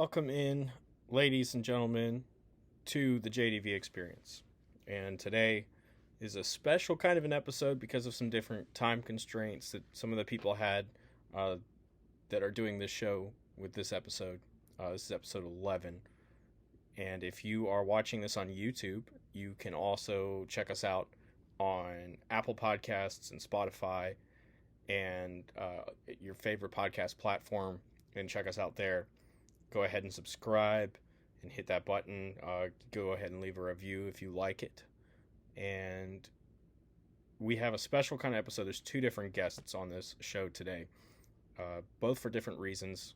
Welcome in, ladies and gentlemen, to the JDV Experience. And today is a special kind of an episode because of some different time constraints that some of the people had uh, that are doing this show with this episode. This is episode 11. And if you are watching this on YouTube, you can also check us out on Apple Podcasts and Spotify and your favorite podcast platform, and check us out there. Go ahead and subscribe and hit that button. Go ahead and leave a review if you like it. And we have a special kind of episode. There's two different guests on this show today, both for different reasons.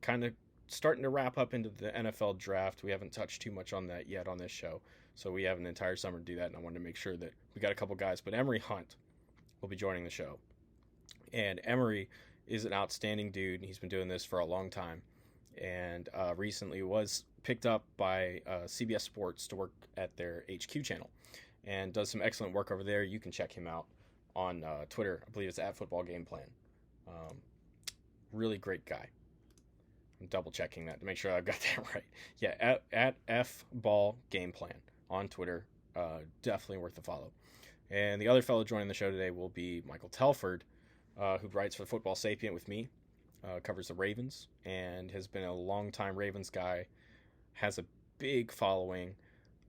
Kind of starting to wrap up into the NFL draft. We haven't touched too much on that yet on this show, so we have an entire summer to do that, and I wanted to make sure that we got a couple guys. But Emory Hunt will be joining the show. And Emory is an outstanding dude. He's been doing this for a long time, and recently was picked up by CBS Sports to work at their HQ channel, and does some excellent work over there. You can check him out on Twitter. I believe it's at Football Game Plan. Really great guy. I'm double checking that to make sure I've got that right. Yeah, at F-Ball Game Plan on Twitter. Definitely worth the follow. And the other fellow joining the show today will be Michael Telford, who writes for Football Sapient with me, covers the Ravens, and has been a long-time Ravens guy, has a big following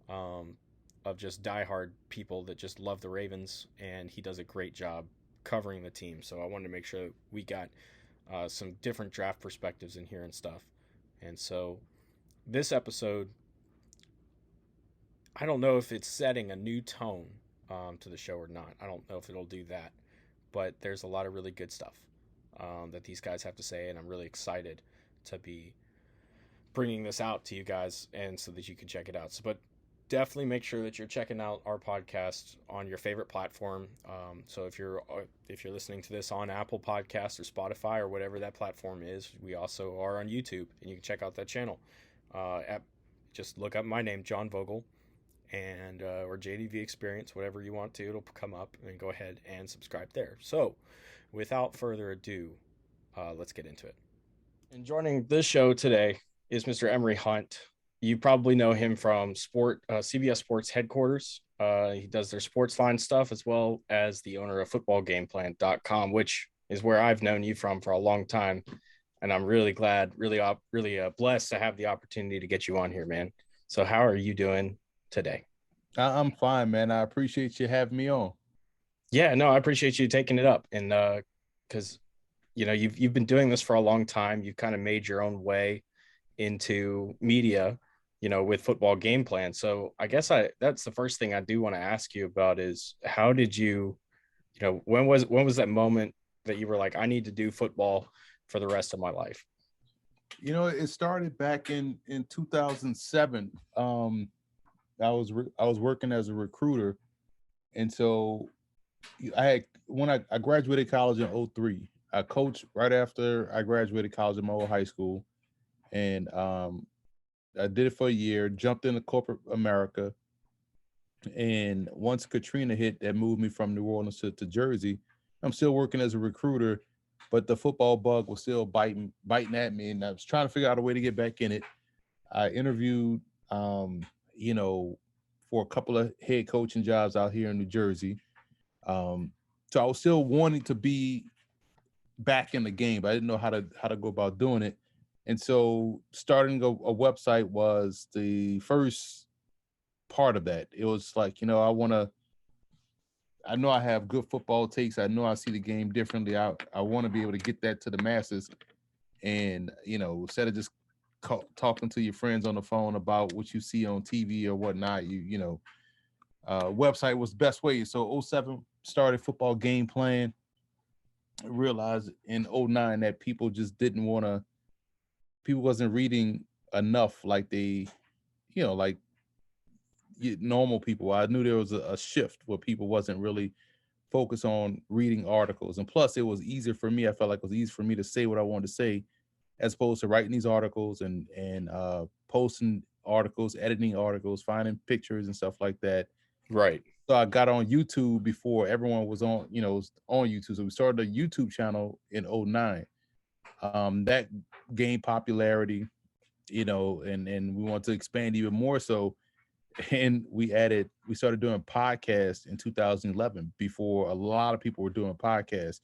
of just diehard people that just love the Ravens, and he does a great job covering the team. So I wanted to make sure that we got some different draft perspectives in here and stuff. And so this episode, I don't know if it's setting a new tone to the show or not. I don't know if it'll do that, but there's a lot of really good stuff that these guys have to say, and I'm really excited to be bringing this out to you guys, and so that you can check it out. So, but definitely make sure that you're checking out our podcast on your favorite platform. So if you're listening to this on Apple Podcasts or Spotify or whatever that platform is, we also are on YouTube, and you can check out that channel. Just look up my name, John Vogel, and or JDV Experience, whatever you want to, it'll come up, and go ahead and subscribe there. So without further ado, let's get into it. And joining this show today is Mr. Emory Hunt. You probably know him from CBS Sports headquarters. He does their sports line stuff, as well as the owner of footballgameplan.com, which is where I've known you from for a long time. And I'm really glad, really blessed to have the opportunity to get you on here, man. So how are you doing today? I'm fine, man. I appreciate you having me on. Yeah, no, I appreciate you taking it up. And because you've been doing this for a long time. You've kind of made your own way into media, with Football Game Plan. So I guess that's the first thing I do want to ask you about is, how did you, when was that moment that you were like, I need to do football for the rest of my life? It started back in 2007. I was working as a recruiter, and so when I graduated college in 2003. I coached right after I graduated college in my old high school, and I did it for a year, jumped into corporate America. And once Katrina hit, that moved me from New Orleans to Jersey. I'm still working as a recruiter, but the football bug was still biting at me. And I was trying to figure out a way to get back in it. I interviewed, for a couple of head coaching jobs out here in New Jersey. So I was still wanting to be back in the game, but I didn't know how to go about doing it. And so starting a website was the first part of that. It was like, I know I have good football takes. I know I see the game differently. I want to be able to get that to the masses. And, instead of just talking to your friends on the phone about what you see on TV or whatnot, website was the best way. So 2007 started Football Game Plan. I realized in 2009 that people just people wasn't reading enough like they, like normal people. I knew there was a shift where people wasn't really focused on reading articles. And plus, it was easier for me. I felt like it was easier for me to say what I wanted to say, as opposed to writing these articles and posting articles, editing articles, finding pictures and stuff like that. Right. So I got on YouTube before everyone was on, on YouTube. So we started a YouTube channel in 2009. That gained popularity. and we want to expand even more so. And we started doing podcasts in 2011 before a lot of people were doing podcasts.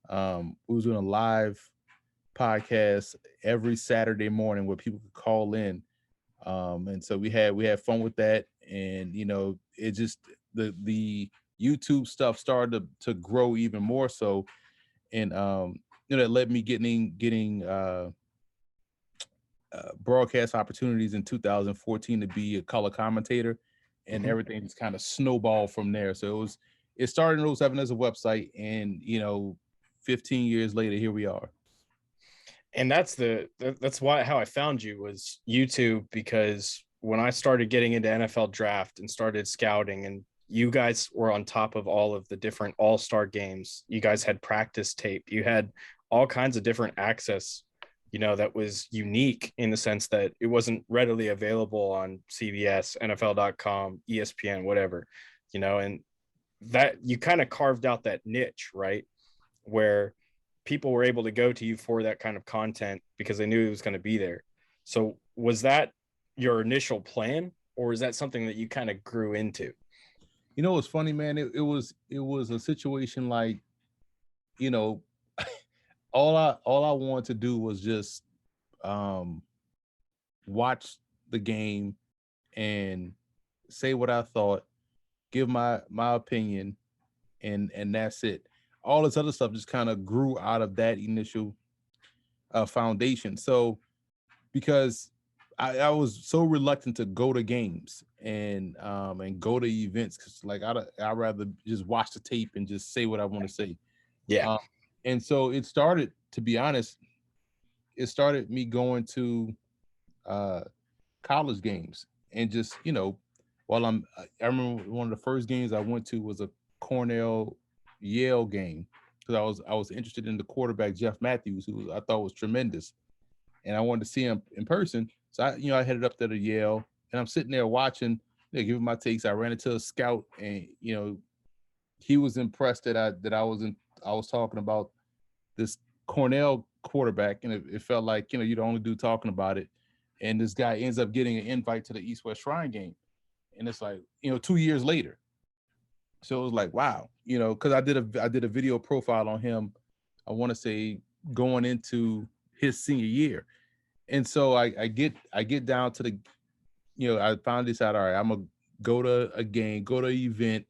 We was doing a live podcast every Saturday morning where people could call in. And so we had fun with that. And it just the YouTube stuff started to grow even more so. And that led me getting broadcast opportunities in 2014 to be a color commentator, and Mhm. everything just kind of snowballed from there. So it started in '07 as a website, and 15 years later, here we are. And that's why how I found you was YouTube, because when I started getting into NFL draft and started scouting, and you guys were on top of all of the different all-star games. You guys had practice tape. You had all kinds of different access, that was unique in the sense that it wasn't readily available on CBS, NFL.com, ESPN, whatever, and that you kind of carved out that niche, right? Where people were able to go to you for that kind of content because they knew it was going to be there. So was that your initial plan, or is that something that you kind of grew into? What's funny, man? It was a situation like, you know, all I wanted to do was just um watch the game and say what I thought, give my opinion, and that's it. All this other stuff just kind of grew out of that initial foundation. So because I was so reluctant to go to games and go to events, because like I'd rather just watch the tape and just say what I want to say. Yeah. Um, and so it started, to be honest, it started me going to uh, college games, and just while I remember one of the first games I went to was a Cornell Yale game, because I was interested in the quarterback Jeff Matthews, who I thought was tremendous, and I wanted to see him in person. So I headed up there to Yale, and I'm sitting there watching, giving my takes. I ran into a scout, and he was impressed that I was talking about this Cornell quarterback, and it felt like you're the only dude talking about it. And this guy ends up getting an invite to the East West Shrine game, and it's like 2 years later. So it was like, wow, because I did a video profile on him. I want to say going into his senior year, and so I get down to the, I finally decided, all right, I'm gonna go to a game, go to an event.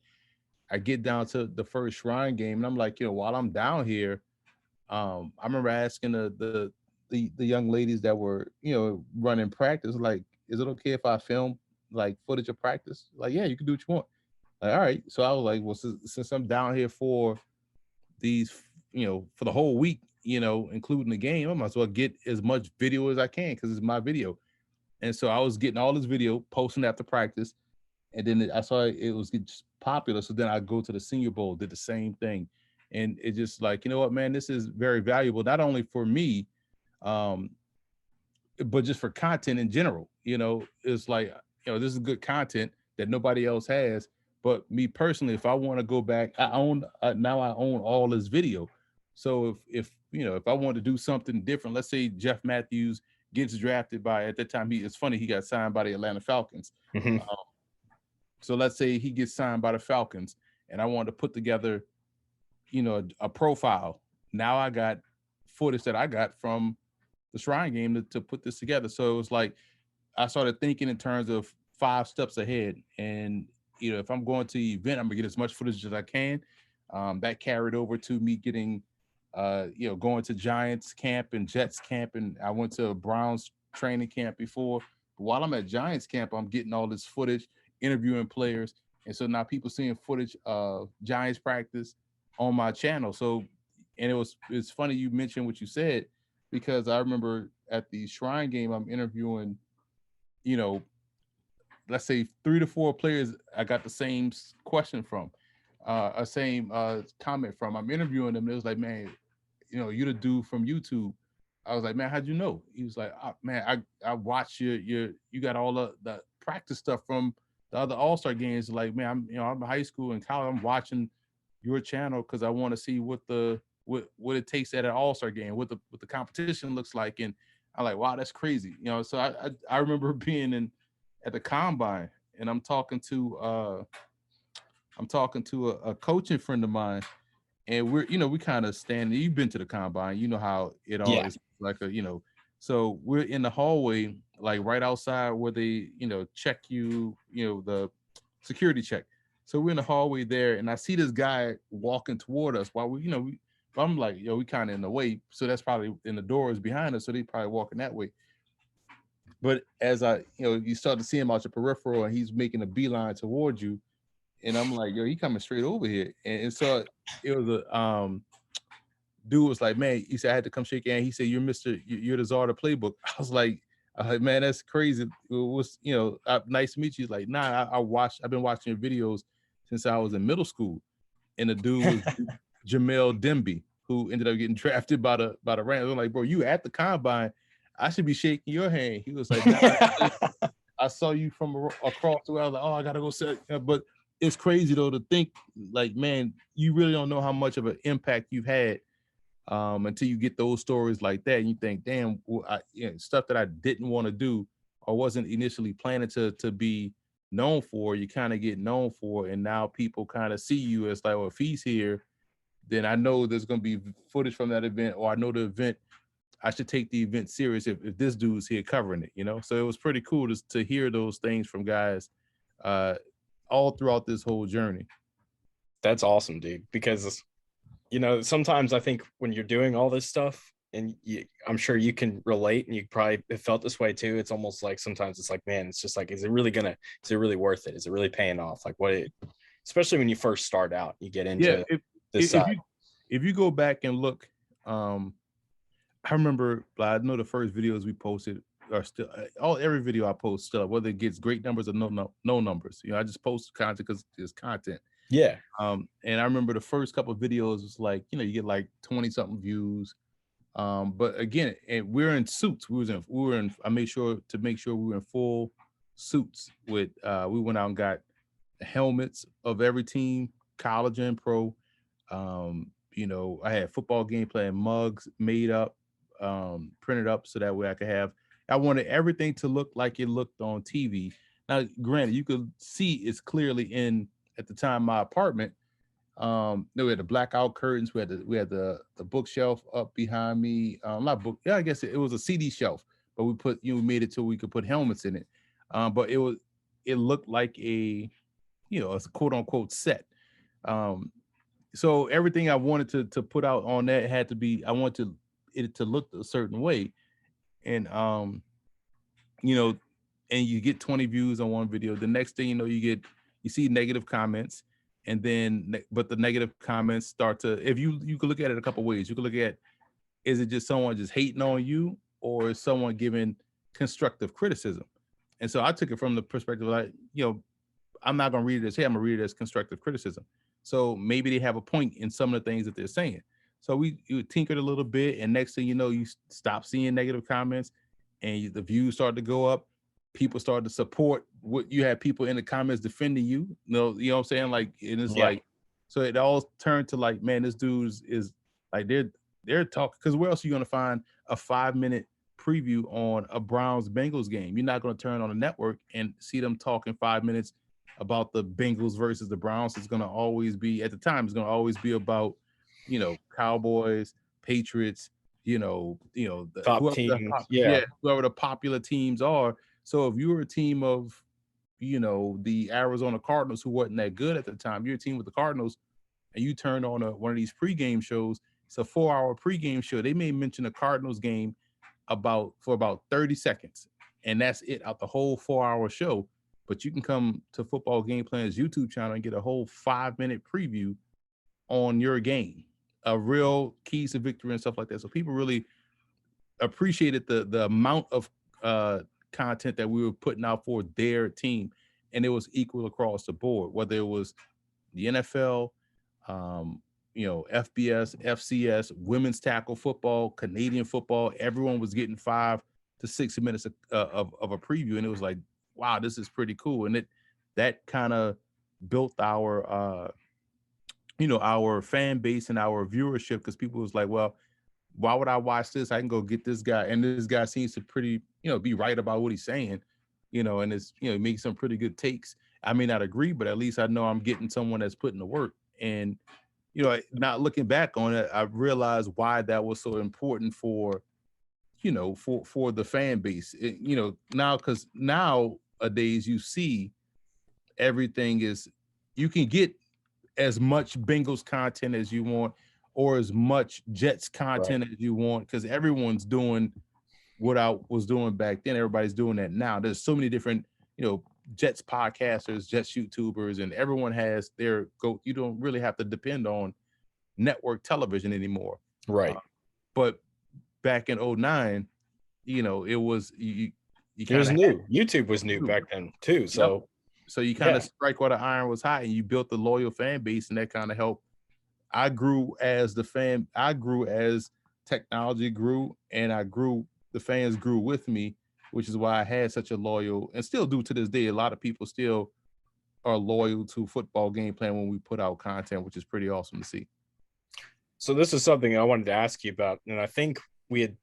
I get down to the first Shrine game, and I'm like, while I'm down here, I remember asking the young ladies that were running practice, like, is it okay if I film like footage of practice? Like, yeah, you can do what you want. Like, all right. So I was like, well, since I'm down here for these, for the whole week, including the game, I might as well get as much video as I can because it's my video. And so I was getting all this video, posting after practice, and then I saw it was just popular. So then I go to the Senior Bowl, did the same thing, and it just like, what, man, this is very valuable, not only for me, um, but just for content in general. It's like, this is good content that nobody else has. But me personally, if I want to go back, I own now I own all this video. So if I want to do something different, let's say Jeff Matthews gets drafted by, at that time, it's funny, he got signed by the Atlanta Falcons. Mhm. So let's say he gets signed by the Falcons, and I wanted to put together, a profile. Now I got footage that I got from the Shrine game to put this together. So it was like I started thinking in terms of 5 steps ahead. And if I'm going to the event, I'm gonna get as much footage as I can. That carried over to me getting, going to Giants camp and Jets camp, and I went to a Browns training camp before. But while I'm at Giants camp, I'm getting all this footage, interviewing players, and so now people seeing footage of Giants practice on my channel. So, and it's funny you mentioned what you said, because I remember at the Shrine game, I'm interviewing, you know, let's say 3 to 4 players I got the same question from, a same comment from. I'm interviewing them. It was like, man, you the dude from YouTube. I was like, man, how'd you know? He was like, oh, man, I watched you got all the practice stuff from the other All-Star games. Like, man, I'm in high school and college. I'm watching your channel because I want to see what it takes at an All-Star game, what the competition looks like. And I'm like, wow, that's crazy. You know, so I remember being at the combine, and I'm talking to a coaching friend of mine, and we kind of standing. You've been to the combine, you know how it all Yeah. is like so we're in the hallway, like right outside where they, check you, the security check. So we're in the hallway there, and I see this guy walking toward us while I'm like, yo, we kind of in the way. So that's probably in the doors behind us. So they probably walking that way. But as you start to see him out your peripheral, and he's making a beeline towards you, and I'm like, yo, he coming straight over here. And so it was a dude was like, man, he said I had to come shake your hand. He said, you're the czar of the playbook. I was like, man, that's crazy. It was, nice to meet you. He's like, nah, I've been watching your videos since I was in middle school. And the dude was Jamel Demby, who ended up getting drafted by the Rams. I'm like, bro, you at the combine. I should be shaking your hand. He was like, nah, I saw you from across the way. I was like, oh, I gotta go set. But it's crazy though to think, like, man, you really don't know how much of an impact you've had until you get those stories like that, and you think, damn, stuff that I didn't want to do or wasn't initially planning to be known for, you kind of get known for, and now people kind of see you as like, well, if he's here, then I know there's going to be footage from that event, or I know the event, I should take the event serious if this dude's here covering it, So it was pretty cool to hear those things from guys all throughout this whole journey. That's awesome, dude, because sometimes I think when you're doing all this stuff, and I'm sure you can relate, and you probably have felt this way too. It's almost like sometimes it's like, man, it's just like, is it really worth it? Is it really paying off? Like especially when you first start out, you get into this side. If you go back and look, I remember, I know the first videos we posted are still every video I post still, whether it gets great numbers or no numbers. I just post content because it's content. Yeah. And I remember the first couple of videos was like, you get like 20 something views. But again, and we're in suits. I made sure we were in full suits with, we went out and got helmets of every team, college and pro. I had football gameplay and mugs made up, printed up so that way I wanted everything to look like it looked on TV. Now, granted, you could see it's clearly at the time, my apartment. We had the blackout curtains. We had the bookshelf up behind me. Not book. Yeah, I guess it was a CD shelf, but we made it so we could put helmets in it. But it looked like a quote unquote set. So everything I wanted to put out on that had to be, I wanted it to look a certain way. And and you get 20 views on one video. The next thing you see negative comments, and then but the negative comments start to, if you could look at it a couple ways. You could look at, is it just someone just hating on you, or is someone giving constructive criticism? And so I took it from the perspective like, I'm not going to read it as, hey, I'm going to read it as constructive criticism. So maybe they have a point in some of the things that they're saying. So we tinkered a little bit, and next thing you know, you stop seeing negative comments, and the views start to go up. People started to support what you had, people in the comments defending you. You know what I'm saying? Like, and it's like, so it all turned to like, man, this dude is like, they're talking, because where else are you going to find a 5-minute preview on a Browns Bengals game? You're not going to turn on a network and see them talking 5 minutes about the Bengals versus the Browns. It's going to always be, at the time, it's going to always be about, Cowboys, Patriots, the top teams, whoever the popular teams are. So if you were a team of, the Arizona Cardinals, who wasn't that good at the time, you're a team with the Cardinals, and you turn on one of these pregame shows. It's a 4-hour pregame show. They may mention a Cardinals game for about 30 seconds, and that's it out the whole 4-hour show. But you can come to Football Game Plan's YouTube channel and get a whole 5-minute preview on your game, a real keys to victory and stuff like that. So people really appreciated the amount of content that we were putting out for their team, and it was equal across the board, whether it was the NFL, FBS, FCS, women's tackle football, Canadian football. Everyone was getting 5 to 6 minutes of a preview, and it was like, wow, this is pretty cool. And that kind of built our our fan base and our viewership, because people was like, well, why would I watch this? I can go get this guy, and this guy seems to pretty, be right about what he's saying, and it's, he makes some pretty good takes. I may not agree, but at least I know I'm getting someone that's putting the work. And not looking back on it, I realized why that was so important for, for the fan base. Now, because nowadays you see everything is, you can get as much Bengals content as you want, or as much Jets content as you want, because everyone's doing what I was doing back then. Everybody's doing that now. There's so many different, Jets podcasters, Jets YouTubers, and everyone has their go. You don't really have to depend on network television anymore. Right. But back in 2009, it was you it was new. YouTube was new back then too. So yep. So you kind of strike while the iron was hot, and you built a loyal fan base, and that kind of helped. I grew as the fan. I grew as technology grew, and the fans grew with me, which is why I had such a loyal, and still do to this day. A lot of people still are loyal to Football Game Plan when we put out content, which is pretty awesome to see. So this is something I wanted to ask you about, and I think we had,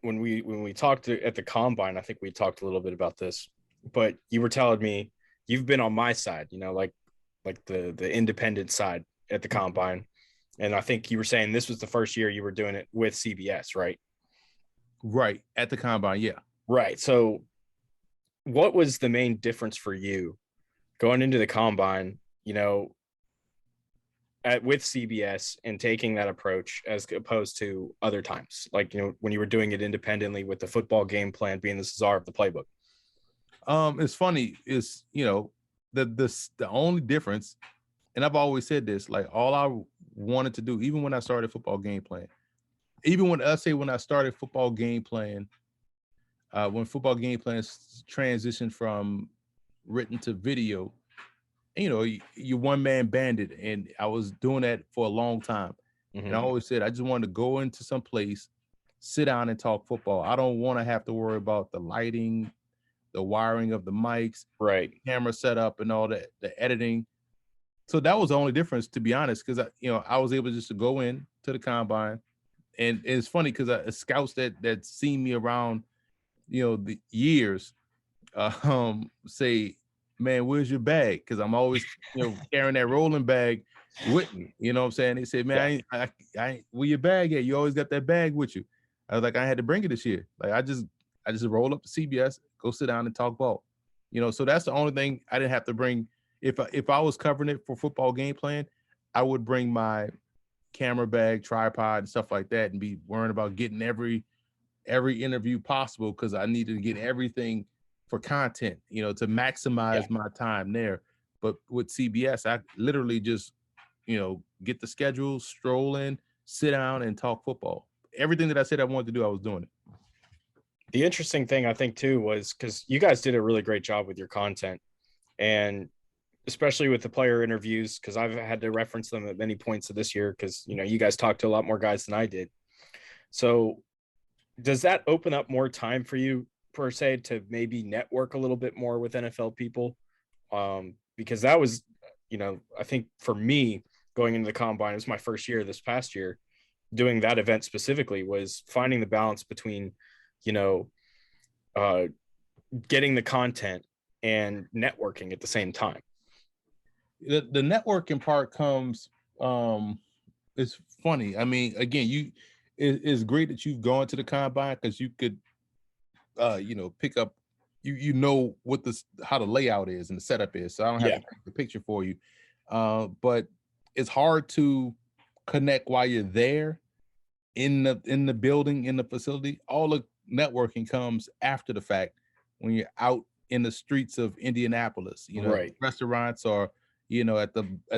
when we talked at the combine, I think we talked a little bit about this, but you were telling me you've been on my side, like the independent side at the combine. And I think you were saying this was the first year you were doing it with CBS, right? Right. At the combine. Yeah. Right. So what was the main difference for you going into the combine, with CBS and taking that approach as opposed to other times, like, when you were doing it independently with the Football Game Plan being the czar of the playbook? It's funny, is the only difference, and I've always said this, like, all I wanted to do, even when I started Football Game Plan, when I started Football Game Plan, when Football Game Plan transitioned from written to video, you one man banded, and I was doing that for a long time. Mm-hmm. And I always said I just wanted to go into some place, sit down and talk football. I don't want to have to worry about the lighting, the wiring of the mics, right, camera setup, and all that, the editing. So that was the only difference, to be honest, because I was able just to go in to the combine, and it's funny because scouts that seen me around, the years, say, "Man, where's your bag?" Because I'm always, carrying that rolling bag with me. You know what I'm saying? They said, "Man, I where your bag at? You always got that bag with you." I was like, I had to bring it this year. Like, I just roll up to CBS, go sit down and talk ball. So that's the only thing I didn't have to bring. If I was covering it for Football Game Plan, I would bring my camera bag, tripod, and stuff like that, and be worrying about getting every interview possible, because I needed to get everything for content, to maximize my time there. But with CBS, I literally just, get the schedule, stroll in, sit down, and talk football. Everything that I said I wanted to do, I was doing it. The interesting thing, I think, too, was because you guys did a really great job with your content, and especially with the player interviews, because I've had to reference them at many points of this year, because, you guys talked to a lot more guys than I did. So does that open up more time for you, per se, to maybe network a little bit more with NFL people? Because that was, I think for me, going into the combine, it was my first year this past year, doing that event specifically, was finding the balance between, getting the content and networking at the same time. The networking part comes, it's funny. I mean, again, it's great that you've gone to the combine, because you could, pick up, what how the layout is and the setup is. So I don't have to take the picture for you. But it's hard to connect while you're there in the building, in the facility. All the networking comes after the fact, when you're out in the streets of Indianapolis, right, restaurants, or at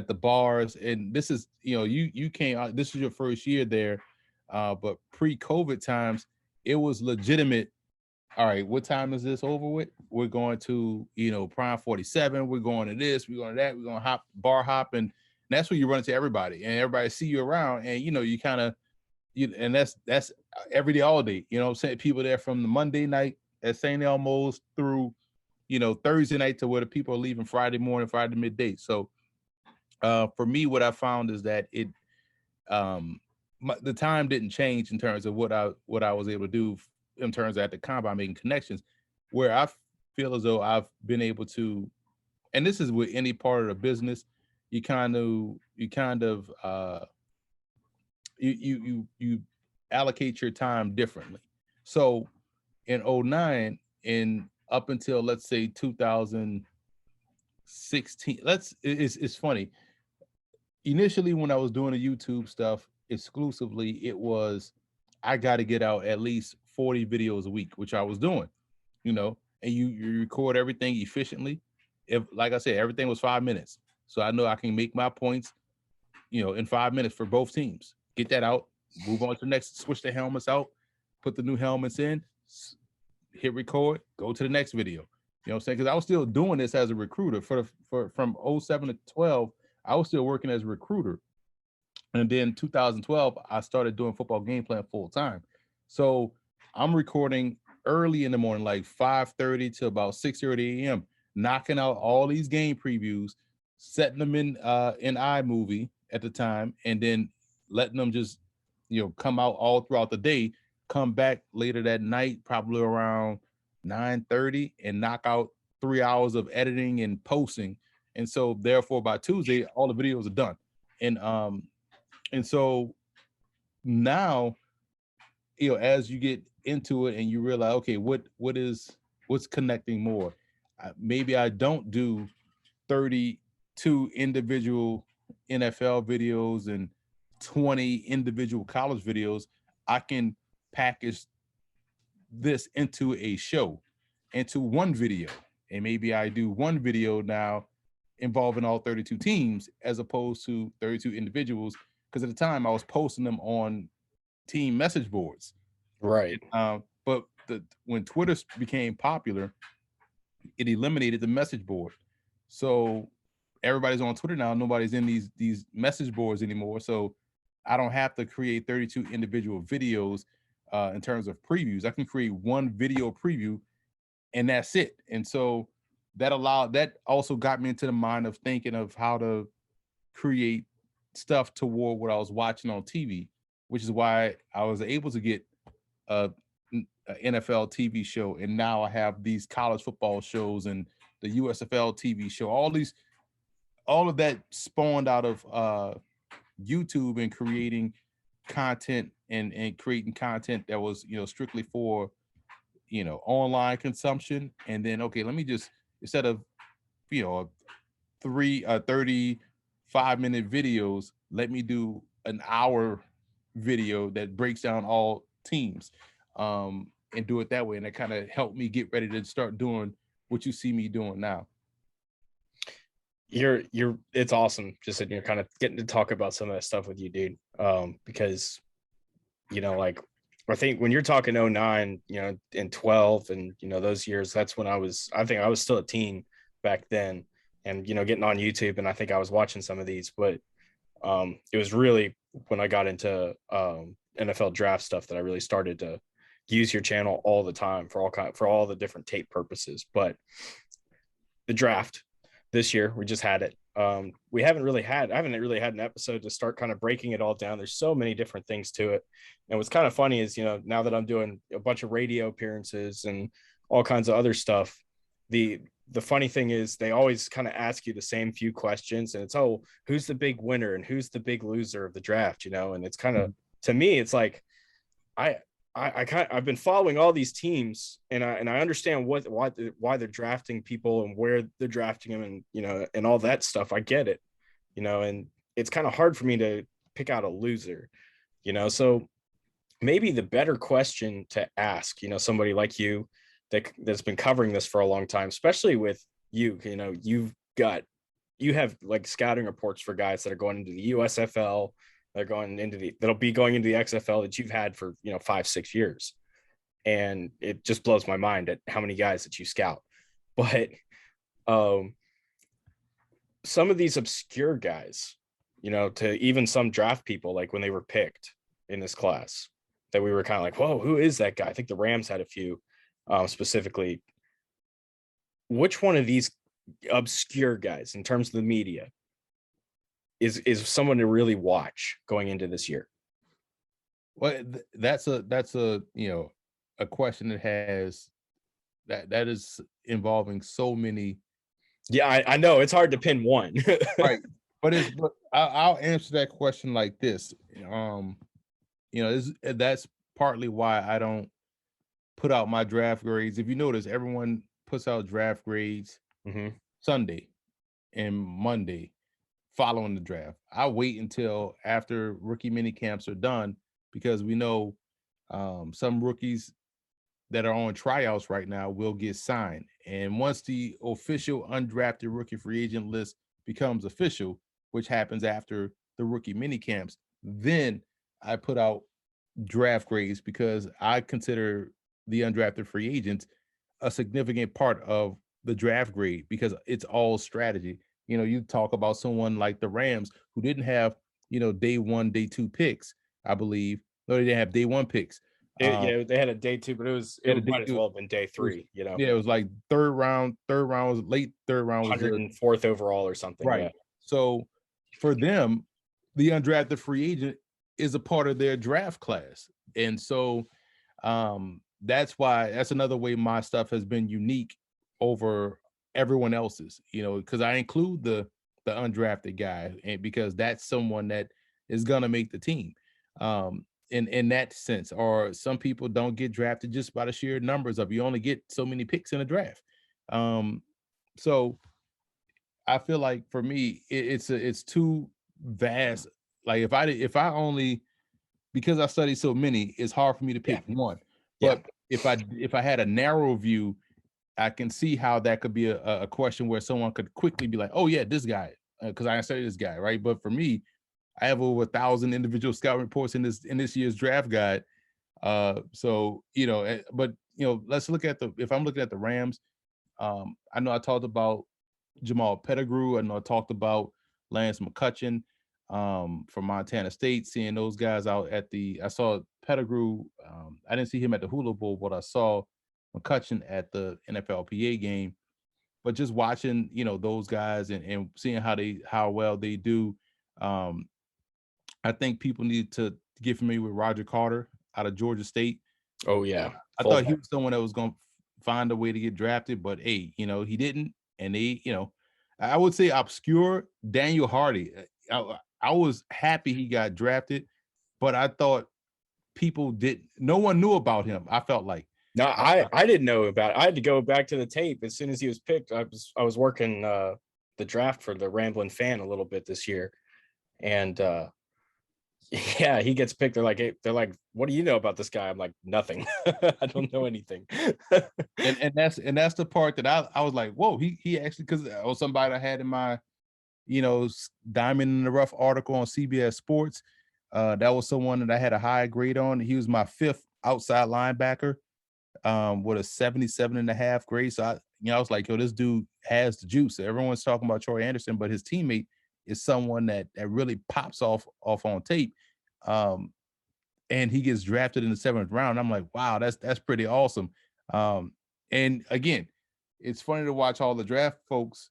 the bars. And this is, you came out, this is your first year there, but pre-COVID times, it was legitimate. All right, what time is this over with? We're going to, Prime 47. We're going to this. We're going to that. We're going to bar hop, and that's when you run into everybody, and everybody see you around, and you kind of, and that's every day, all day. I'm saying, people there from the Monday night at St. Elmo's through, Thursday night, to where the people are leaving Friday morning, Friday midday. So, for me, what I found is that it, the time didn't change in terms of what I was able to do in terms of at the combine making connections, where I feel as though I've been able to, and this is with any part of the business, you kind of you allocate your time differently. So in '09 and up until let's say 2016, it's funny. Initially when I was doing the YouTube stuff exclusively, it was I got to get out at least 40 videos a week, which I was doing, and you record everything efficiently. If, like I said, everything was 5 minutes. So I know I can make my points, in 5 minutes for both teams. Get that out, move on to the next, switch the helmets out, put the new helmets in, hit record, go to the next video. You know what I'm saying? Because I was still doing this as a recruiter from '07 to 12. I was still working as a recruiter. And then 2012, I started doing football game plan full time. So I'm recording early in the morning, like 5:30 to about 6:30 a.m., knocking out all these game previews, setting them in iMovie at the time, and then letting them just, come out all throughout the day, come back later that night, probably around 9:30, and knock out 3 hours of editing and posting. And so therefore by Tuesday, all the videos are done. And so now, as you get into it and you realize, okay, what's connecting more? Maybe I don't do 32 individual NFL videos and 20 individual college videos. I can package this into a show, into one video. And maybe I do one video now involving all 32 teams as opposed to 32 individuals. Because at the time I was posting them on team message boards. Right. But when Twitter became popular, it eliminated the message board. So everybody's on Twitter now. Nobody's in these message boards anymore. So I don't have to create 32 individual videos in terms of previews. I can create one video preview and that's it. And so that also got me into the mind of thinking of how to create stuff toward what I was watching on TV, which is why I was able to get a NFL TV show, and now I have these college football shows and the USFL TV show. All of that spawned out of YouTube and creating content and creating content that was strictly for online consumption. And then let me just, instead of 35-minute videos, let me do an hour video that breaks down all teams, and do it that way. And it kind of helped me get ready to start doing what you see me doing now. It's awesome just sitting here kind of getting to talk about some of that stuff with you, dude. Because like I think when you're talking 09, and 12 and those years, that's when I think I was still a teen back then, and getting on YouTube, and I think I was watching some of these, but it was really when I got into NFL draft stuff that I really started to use your channel all the time for all the different tape purposes. But the draft this year, we just had it. I haven't really had an episode to start kind of breaking it all down. There's so many different things to it. And what's kind of funny is, now that I'm doing a bunch of radio appearances and all kinds of other stuff, the funny thing is they always kind of ask you the same few questions, and it's, oh, who's the big winner and who's the big loser of the draft, and it's kind of, to me, it's like, I've been following all these teams, and I understand why they're drafting people and where they're drafting them, and and all that stuff. I get it, and it's kind of hard for me to pick out a loser, so maybe the better question to ask, somebody like you that's been covering this for a long time, especially with you, you have like scouting reports for guys that are going into the USFL, that'll be going into the XFL that you've had for 5-6 years, and it just blows my mind at how many guys that you scout. But some of these obscure guys, to even some draft people, like when they were picked in this class, that we were kind of like, whoa, who is that guy? I think the Rams had a few specifically. Which one of these obscure guys in terms of the media is someone to really watch going into this year? Well, that's a a question that has that is involving so many. Yeah, I know it's hard to pin one. Right, but I'll answer that question like this. That's partly why I don't put out my draft grades. If you notice, everyone puts out draft grades Mm-hmm. Sunday and Monday following the draft. I wait until after rookie mini camps are done because we know some rookies that are on tryouts right now will get signed. And once the official undrafted rookie free agent list becomes official, which happens after the rookie mini camps, then I put out draft grades because I consider the undrafted free agents a significant part of the draft grade because it's all strategy. You talk about someone like the Rams who didn't have, day one, day two picks, I believe. No, they didn't have day one picks. They had a day two, but They had a it day might as two. well have been day It was, three. You know, yeah, it was like third round was late third round was the 104th overall or something. right. Yeah, So for them, the undrafted free agent is a part of their draft class. And so that's another way my stuff has been unique over everyone else's, because I include the undrafted guy, and because that's someone that is gonna make the team. In that sense, or some people don't get drafted just by the sheer numbers of you only get so many picks in a draft. So I feel like for me, it's too vast. Like if I only because I study so many, it's hard for me to pick one. yeah. But if I had a narrow view, I can see how that could be a question where someone could quickly be like, "Oh yeah, this guy," because I studied this guy, right? But for me, I have over 1,000 individual scout reports in this year's draft guide. But let's look at if I'm looking at the Rams. I know I talked about Jamal Pettigrew. I know I talked about Lance McCutcheon from Montana State, seeing those guys out I saw Pettigrew. I didn't see him at the Hula Bowl, but I saw McCutcheon at the NFLPA game. But just watching, those guys and seeing how well they do, I think people need to get familiar with Roger Carter out of Georgia State. Oh yeah. I thought he was someone that was going to find a way to get drafted, but hey, he didn't. And I would say obscure Daniel Hardy. I was happy he got drafted, but I thought no one knew about him. I felt like. No, I didn't know about it. I had to go back to the tape as soon as he was picked. I was working the draft for the Ramblin' Fan a little bit this year, and yeah, he gets picked. They're like, what do you know about this guy? I'm like, nothing. I don't know anything. and that's the part that I was like, whoa, he actually, because I was somebody I had in my diamond in the rough article on CBS Sports. That was someone that I had a high grade on. He was my 5th outside linebacker with a 77.5 grade. So I was like, yo, this dude has the juice. Everyone's talking about Troy Anderson, but his teammate is someone that really pops off on tape. And he gets drafted in the 7th round. I'm like, wow, that's pretty awesome. And again, it's funny to watch all the draft folks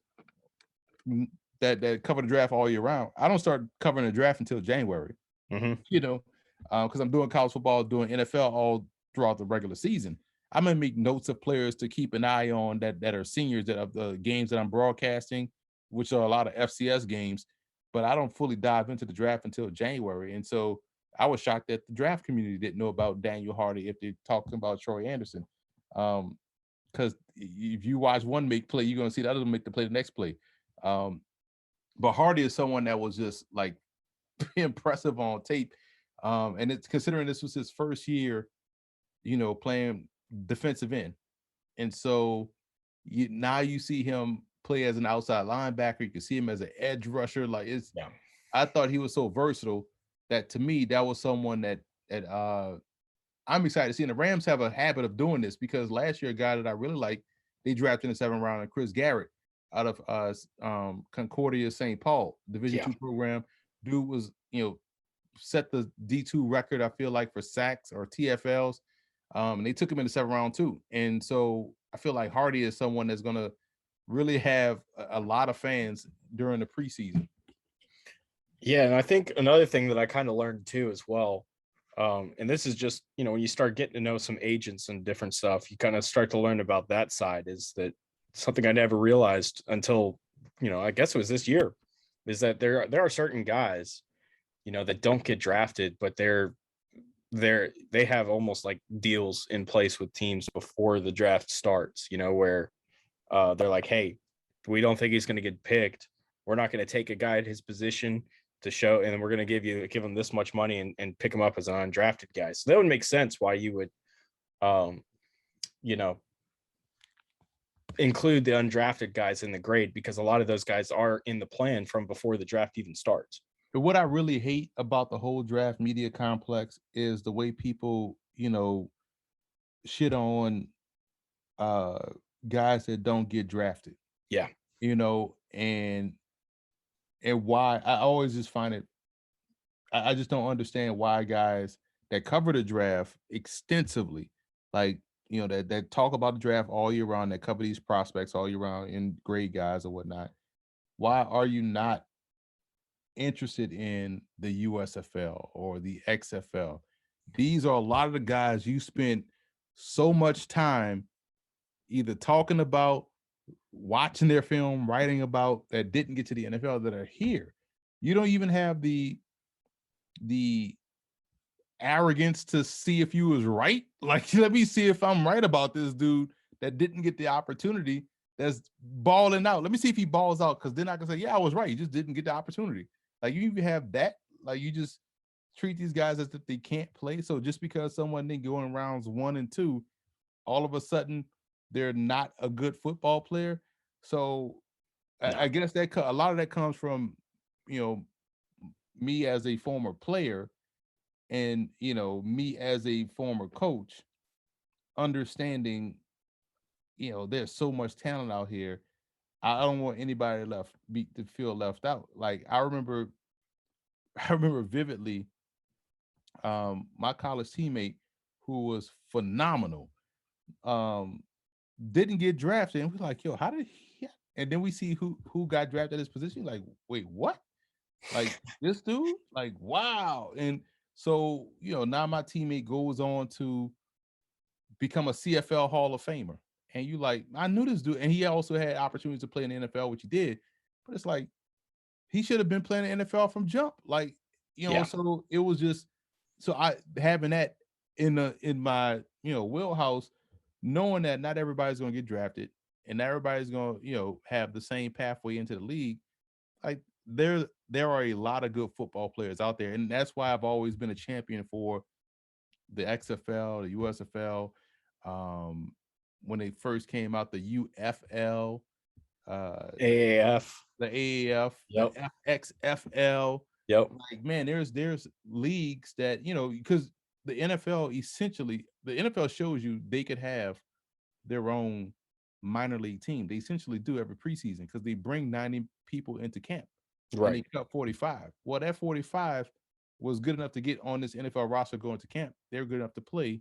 that cover the draft all year round. I don't start covering the draft until January, because I'm doing college football, doing NFL all throughout the regular season. I'm gonna make notes of players to keep an eye on that are seniors that of the games that I'm broadcasting, which are a lot of FCS games. But I don't fully dive into the draft until January, and so I was shocked that the draft community didn't know about Daniel Hardy if they're talking about Troy Anderson. Because if you watch one make play, you're gonna see the other make the play the next play. But Hardy is someone that was just like impressive on tape. And it's considering this was his first year, playing defensive end. And so now you see him play as an outside linebacker. You can see him as an edge rusher. I thought he was so versatile that to me, that was someone that I'm excited to see. And the Rams have a habit of doing this because last year, a guy that I really liked, they drafted in the 7th round, Chris Garrett out of Concordia St. Paul, Division II program. Dude was, set the D2 record, I feel like, for sacks or TFLs. And they took him in the 7th round too. And so I feel like Hardy is someone that's going to really have a lot of fans during the preseason. Yeah, and I think another thing that I kind of learned too as well And this is just, when you start getting to know some agents and different stuff, you kind of start to learn about that side. Is that something I never realized until, I guess it was this year, is that there are certain guys, that don't get drafted, but they have almost like deals in place with teams before the draft starts, where they're like, hey, we don't think he's going to get picked. We're not going to take a guy at his position to show, and we're going to give him this much money and pick him up as an undrafted guy. So that would make sense why you would, you know, include the undrafted guys in the grade, because a lot of those guys are in the plan from before the draft even starts. But what I really hate about the whole draft media complex is the way people, shit on guys that don't get drafted. Yeah. And why I always just find it, I just don't understand why guys that cover the draft extensively, like, that talk about the draft all year round, that cover these prospects all year round and grade guys or whatnot. Why are you not interested in the USFL or the XFL? These are a lot of the guys you spent so much time either talking about, watching their film, writing about, that didn't get to the NFL, that are here. You don't even have the arrogance to see if you was right. Like, let me see if I'm right about this dude that didn't get the opportunity, that's balling out. Let me see if he balls out, because then I can say, yeah, I was right. He just didn't get the opportunity. Like, you even have that. Like, you just treat these guys as if they can't play. So just because someone didn't go in rounds 1 and 2, all of a sudden they're not a good football player. So I guess that a lot of that comes from, me as a former player, and me as a former coach, understanding, there's so much talent out here. I don't want anybody to feel left out. Like, I remember vividly, my college teammate, who was phenomenal, didn't get drafted, and we're like, yo, how did he? And then we see who got drafted at his position. Like, wait, what? Like, this dude? Like, wow. And so, now my teammate goes on to become a CFL Hall of Famer. And you like, I knew this dude, and he also had opportunities to play in the NFL, which he did. But it's like, he should have been playing in the NFL from jump. Like, so it was just, so I having that in my wheelhouse, knowing that not everybody's going to get drafted, and not everybody's going to have the same pathway into the league. Like, there are a lot of good football players out there, and that's why I've always been a champion for the XFL, the USFL. When they first came out, the UFL, AAF, the AAF, yep, the XFL. yep, Like, man, there's leagues that, because the NFL shows you they could have their own minor league team. They essentially do every preseason, because they bring 90 people into camp, and they right. cut 45. Well, that 45 was good enough to get on this NFL roster going to camp. They're good enough to play,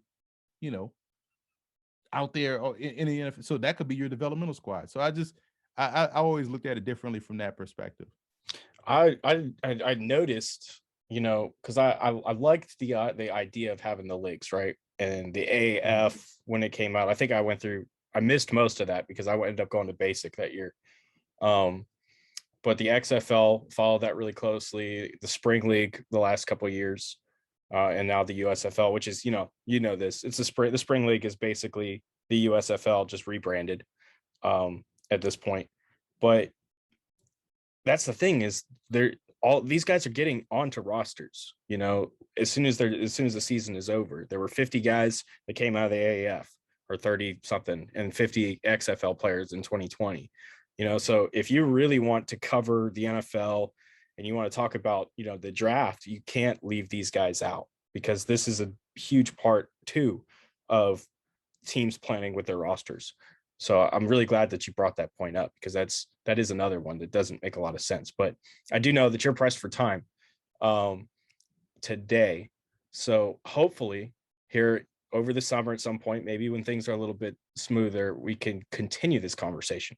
out there or in the NFL. So that could be your developmental squad. So I always looked at it differently from that perspective. I noticed, because I liked the idea of having the leagues, right? And the AAF, when it came out, I think I missed most of that because I ended up going to basic that year. But the XFL followed that really closely. The spring league the last couple of years, and now the USFL, which is this. It's the spring league is basically the USFL just rebranded at this point. But that's the thing, is all these guys are getting onto rosters. As soon as the season is over, there were 50 guys that came out of the AAF, or 30 something, and 50 XFL players in 2020. So if you really want to cover the NFL and you want to talk about, the draft, you can't leave these guys out, because this is a huge part too of teams planning with their rosters. So I'm really glad that you brought that point up, because that is another one that doesn't make a lot of sense. But I do know that you're pressed for time today. So hopefully here over the summer at some point, maybe when things are a little bit smoother, we can continue this conversation.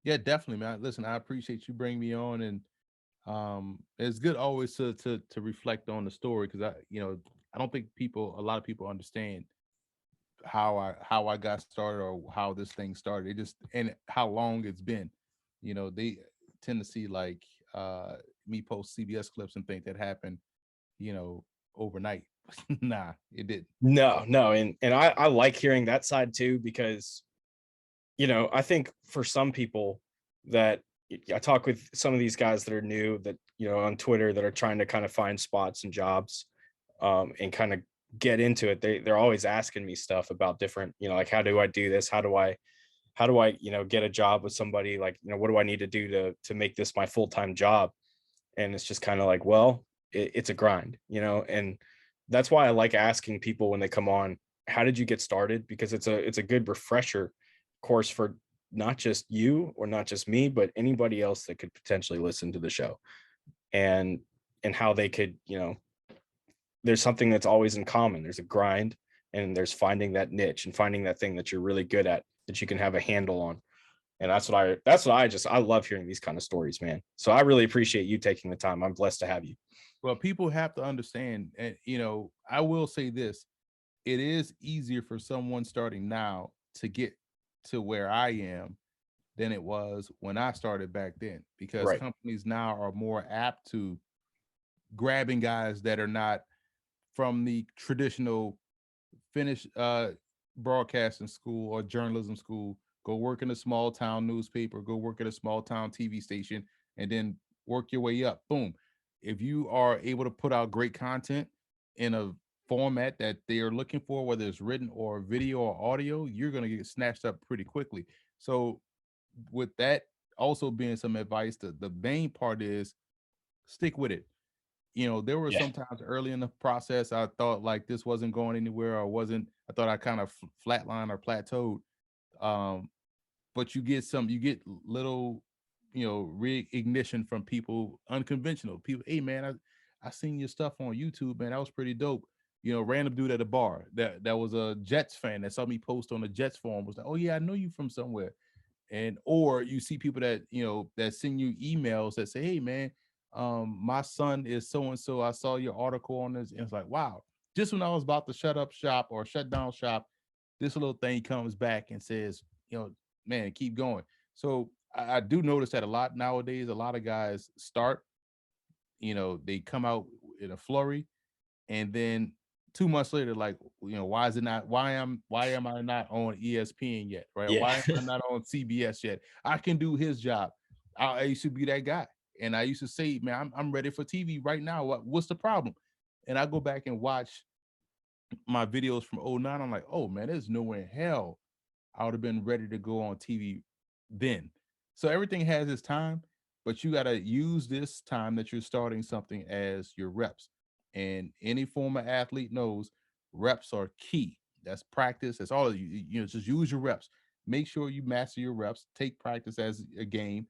Yeah, definitely, man. Listen, I appreciate you bringing me on, and It's good always to reflect on the story, because I don't think a lot of people understand how I got started or how this thing started. It just and how long it's been. They tend to see like me post CBS clips and think that happened, you know, overnight. Nah, it didn't. No, and I like hearing that side too, because I think for some people that I talk with some of these guys that are new, that on Twitter, that are trying to kind of find spots and jobs, and kind of get into it. They're always asking me stuff about different, like, how do I do this? How do I get a job with somebody? Like, what do I need to do to make this my full-time job? And it's just kind of like, well, it's a grind, and that's why I like asking people when they come on, how did you get started? Because it's a good refresher course for not just you or not just me, but anybody else that could potentially listen to the show, and how they could, there's something that's always in common. There's a grind, and there's finding that niche and finding that thing that you're really good at, that you can have a handle on. And I love hearing these kind of stories, man. So I really appreciate you taking the time. I'm blessed to have you. Well, people have to understand, and I will say this: it is easier for someone starting now to get to where I am than it was when I started back then, because Right. companies now are more apt to grabbing guys that are not from the traditional finish broadcasting school or journalism school. Go work in a small town newspaper, go work at a small town TV station, and then work your way up. Boom. If you are able to put out great content in a format that they are looking for, whether it's written or video or audio, you're going to get snatched up pretty quickly. So, with that also being some advice, the main part is stick with it. There were Yeah. some times early in the process I thought like this wasn't going anywhere, or wasn't. I thought I kind of flatlined or plateaued. Um, but you get little, reignition from people, unconventional people. Hey man, I seen your stuff on YouTube, man. That was pretty dope. Random dude at a bar that was a Jets fan that saw me post on the Jets forum was like, oh yeah, I know you from somewhere. And or you see people that that send you emails that say, hey man, my son is so and so, I saw your article on this, and it's like, wow, just when I was about to shut up shop or shut down shop, this little thing comes back and says, man, keep going. So I do notice that a lot nowadays. A lot of guys start, they come out in a flurry, and then 2 months later, like, why is it not? Why am I not on ESPN yet? Right? Yeah. Why am I not on CBS yet? I can do his job. I used to be that guy, and I used to say, man, I'm ready for TV right now. What's the problem? And I go back and watch my videos from '09. I'm like, oh man, there's nowhere in hell I would have been ready to go on TV then. So everything has its time, but you got to use this time that you're starting something as your reps. And any former athlete knows reps are key. That's practice. That's all you. Just use your reps. Make sure you master your reps. Take practice as a game,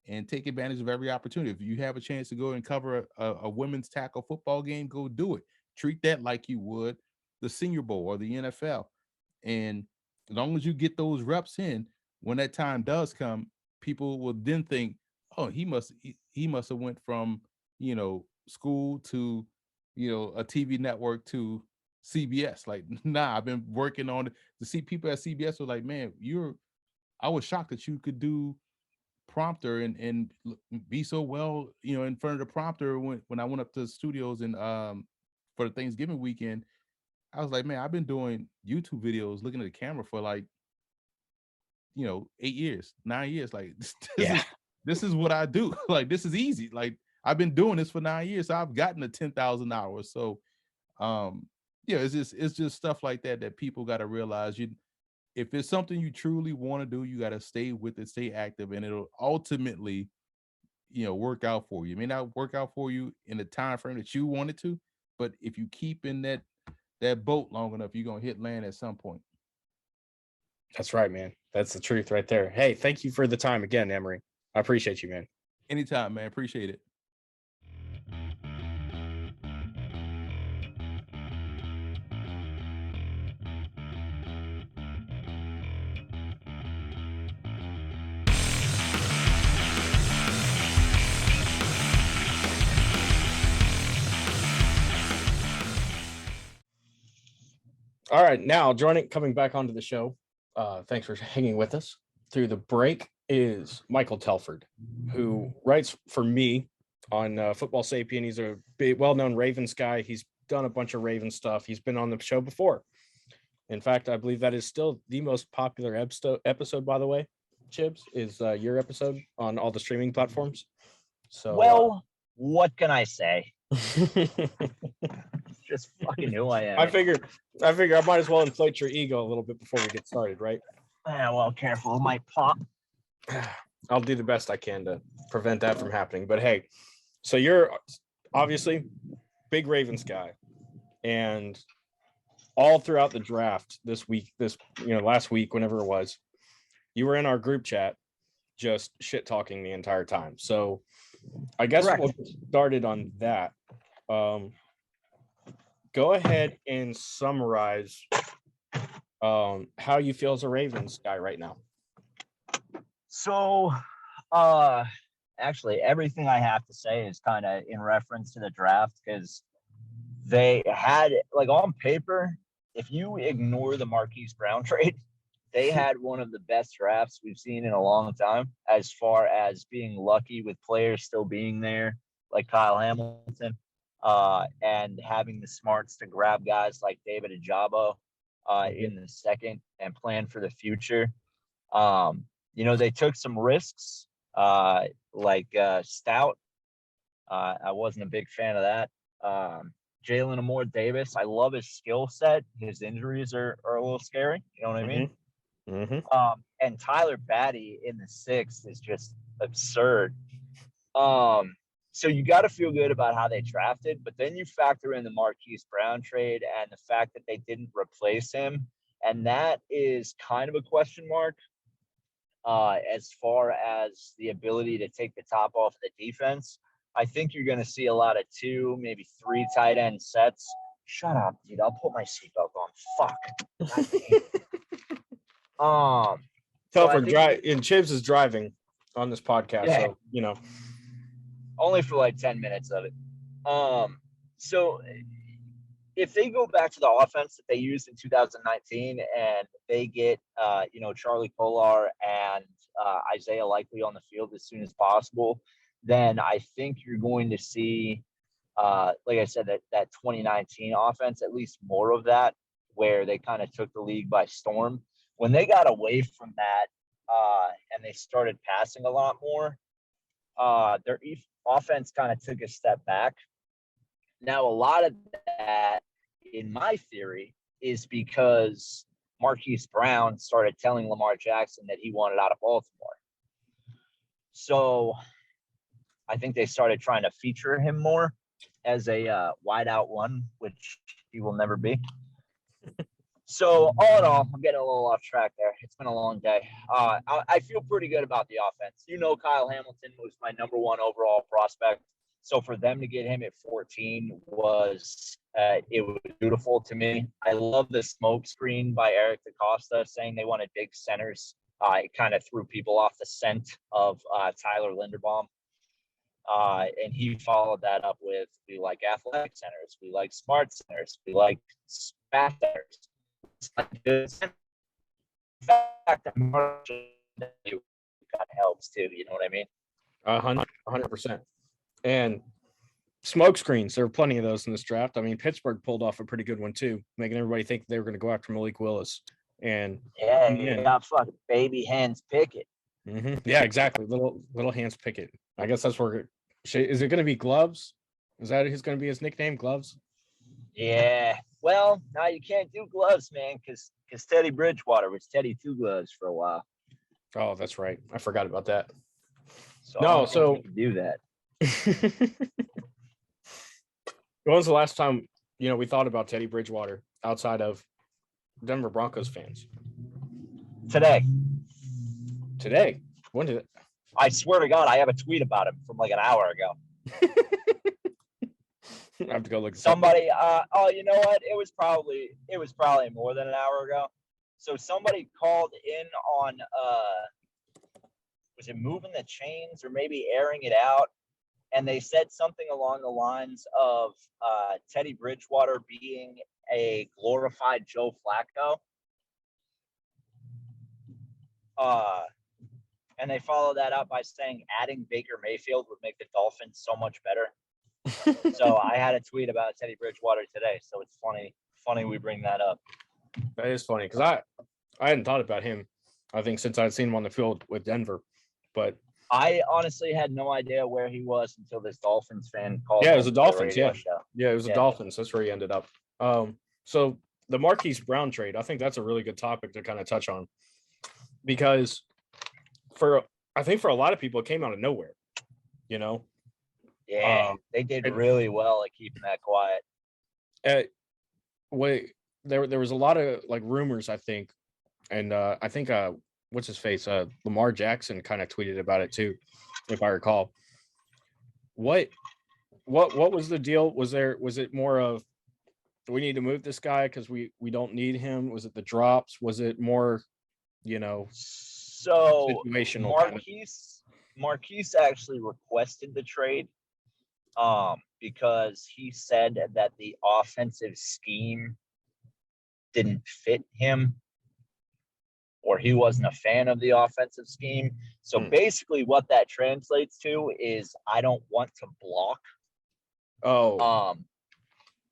and take advantage of every opportunity. If you have a chance to go and cover a women's tackle football game, go do it. Treat that like you would the Senior Bowl or the NFL. And as long as you get those reps in, when that time does come, people will then think, "Oh, he must have went from school to a TV network to CBS." Like, nah, I've been working on it. To see people at CBS were like, "Man, I was shocked that you could do prompter and be so well, in front of the prompter." When I went up to the studios and for the Thanksgiving weekend, I was like, man, I've been doing YouTube videos looking at the camera for like 8 years, 9 years. Like this Yeah. is this is what I do. Like, this is easy. Like, I've been doing this for 9 years, so I've gotten to 10,000 hours. So it's just stuff like that people got to realize. If it's something you truly want to do, you got to stay with it, stay active, and it'll ultimately work out for you. It may not work out for you in the time frame that you want it to, but if you keep in that boat long enough, you're gonna hit land at some point. That's right, man. That's the truth right there. Hey, thank you for the time again, Emory. I appreciate you, man. Anytime, man. Appreciate it. All right, now coming back onto the show. Thanks for hanging with us through the break. Is Michael Telford, who writes for me on Football Sapient. He's a big, well-known Ravens guy. He's done a bunch of Ravens stuff. He's been on the show before. In fact, I believe that is still the most popular episode, by the way. Chibs is your episode on all the streaming platforms. So, well, what can I say? Just fucking who I am. I figure I might as well inflate your ego a little bit before we get started, right? Yeah, well, careful, it might pop. I'll do the best I can to prevent that from happening. But hey, so you're obviously big Ravens guy, and all throughout the draft last week, whenever it was, you were in our group chat just shit talking the entire time. So I guess Correct. we'll get started on that. Go ahead and summarize how you feel as a Ravens guy right now. So, actually, everything I have to say is kind of in reference to the draft, because they had, like, on paper, if you ignore the Marquise Brown trade, they had one of the best drafts we've seen in a long time, as far as being lucky with players still being there, like Kyle Hamilton, and having the smarts to grab guys like David Ajabo in the second and plan for the future. They took some risks, like Stout. I wasn't a big fan of that. Jalen Amore Davis, I love his skill set. His injuries are a little scary. You know what I mean? Mm-hmm. And Tyler Batty in the sixth is just absurd. So you got to feel good about how they drafted, but then you factor in the Marquise Brown trade and the fact that they didn't replace him, and that is kind of a question mark as far as the ability to take the top off the defense. I think you're going to see a lot of 2, maybe 3 tight end sets. Shut up, dude. I'll put my seatbelt on. Fuck. Telford and Chibs is driving on this podcast, yeah. So only for like 10 minutes of it. So if they go back to the offense that they used in 2019 and they get Charlie Kolar and Isaiah Likely on the field as soon as possible, then I think you're going to see, like I said, that 2019 offense, at least more of that, where they kind of took the league by storm. When they got away from that and they started passing a lot more, their offense kind of took a step back. Now, a lot of that, in my theory, is because Marquise Brown started telling Lamar Jackson that he wanted out of Baltimore. So I think they started trying to feature him more as a wide-out one, which he will never be. So all in all, I'm getting a little off track there. It's been a long day. I feel pretty good about the offense. Kyle Hamilton was my number 1 overall prospect. So for them to get him at 14 was beautiful to me. I love the smoke screen by Eric DaCosta saying they wanted big centers. It kind of threw people off the scent of Tyler Linderbaum. And he followed that up with, we like athletic centers, we like smart centers, we like fast centers. In fact, that helps too. You know what I mean? 100%. And smoke screens, there were plenty of those in this draft. I mean, Pittsburgh pulled off a pretty good one too, making everybody think they were going to go after Malik Willis. And you got fucking baby hands Pickett. Mm-hmm. Yeah, exactly. Little hands Pickett. I guess that's where. Is it going to be Gloves? Is that who's going to be his nickname? Gloves? Yeah. Well, now you can't do Gloves, man, because Teddy Bridgewater was Teddy Two Gloves for a while. Oh, that's right. I forgot about that. So do that. When was the last time we thought about Teddy Bridgewater outside of Denver Broncos fans? Today. When did it? I swear to God, I have a tweet about him from like an hour ago. I have to go look. Somebody, you know what? It was probably more than an hour ago. So somebody called in on, was it Moving the Chains or maybe Airing It Out? And they said something along the lines of Teddy Bridgewater being a glorified Joe Flacco. And they follow that up by saying adding Baker Mayfield would make the Dolphins so much better. So I had a tweet about Teddy Bridgewater today. So it's funny we bring that up. That is funny because I hadn't thought about him, I think, since I'd seen him on the field with Denver. But I honestly had no idea where he was until this Dolphins fan called. Yeah, it was the Dolphins. Show. Yeah, it was the Dolphins. That's where he ended up. So the Marquise Brown trade, I think that's a really good topic to kind of touch on because I think for a lot of people, it came out of nowhere. You know. Yeah, they did really well at keeping that quiet. There was a lot of like rumors, I think, and I think what's his face, Lamar Jackson kind of tweeted about it too, if I recall. What was the deal? Was it more of we need to move this guy because we don't need him? Was it the drops? Was it more, so situational? Marquise actually requested the trade because he said that the offensive scheme didn't fit him, or he wasn't a fan of the offensive scheme. So basically what that translates to is I don't want to block.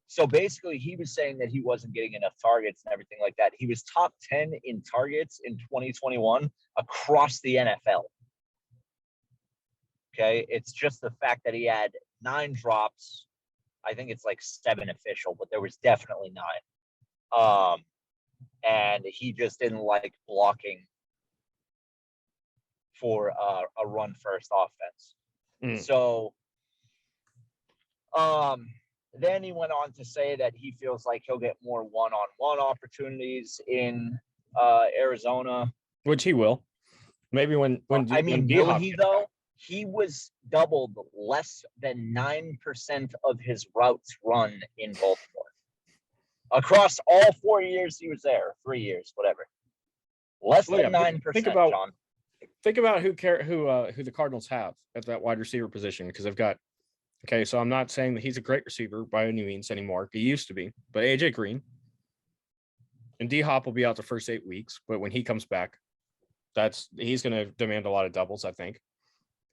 So basically he was saying that he wasn't getting enough targets and everything like that. He was top 10 in targets in 2021 across the NFL. Okay. It's just the fact that he had 9 drops. I think it's like 7 official, but there was definitely 9. And he just didn't like blocking for a run first offense. So then he went on to say that he feels like he'll get more one-on-one opportunities in Arizona, which he will. Maybe when will he though? He was doubled less than 9% of his routes run in Baltimore. Across all 4 years he was there, 3 years, whatever. Less than 9%. Think about who the Cardinals have at that wide receiver position, because they've got. Okay, so I'm not saying that he's a great receiver by any means anymore. He used to be, but AJ Green and D-Hop will be out the first 8 weeks. But when he comes back, he's going to demand a lot of doubles, I think.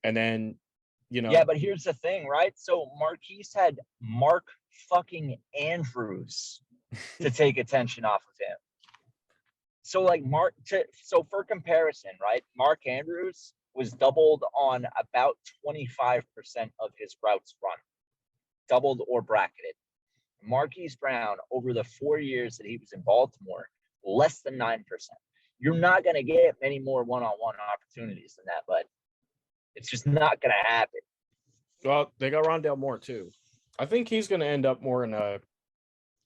And then, Yeah, but here's the thing, right? So Marquise had Mark fucking Andrews to take attention off of him. So so for comparison, right? Mark Andrews was doubled on about 25% of his routes run, doubled or bracketed. Marquise Brown, over the 4 years that he was in Baltimore, less than 9%. You're not going to get many more one-on-one opportunities than that, but it's just not going to happen. Well, they got Rondale Moore too. I think he's going to end up more in a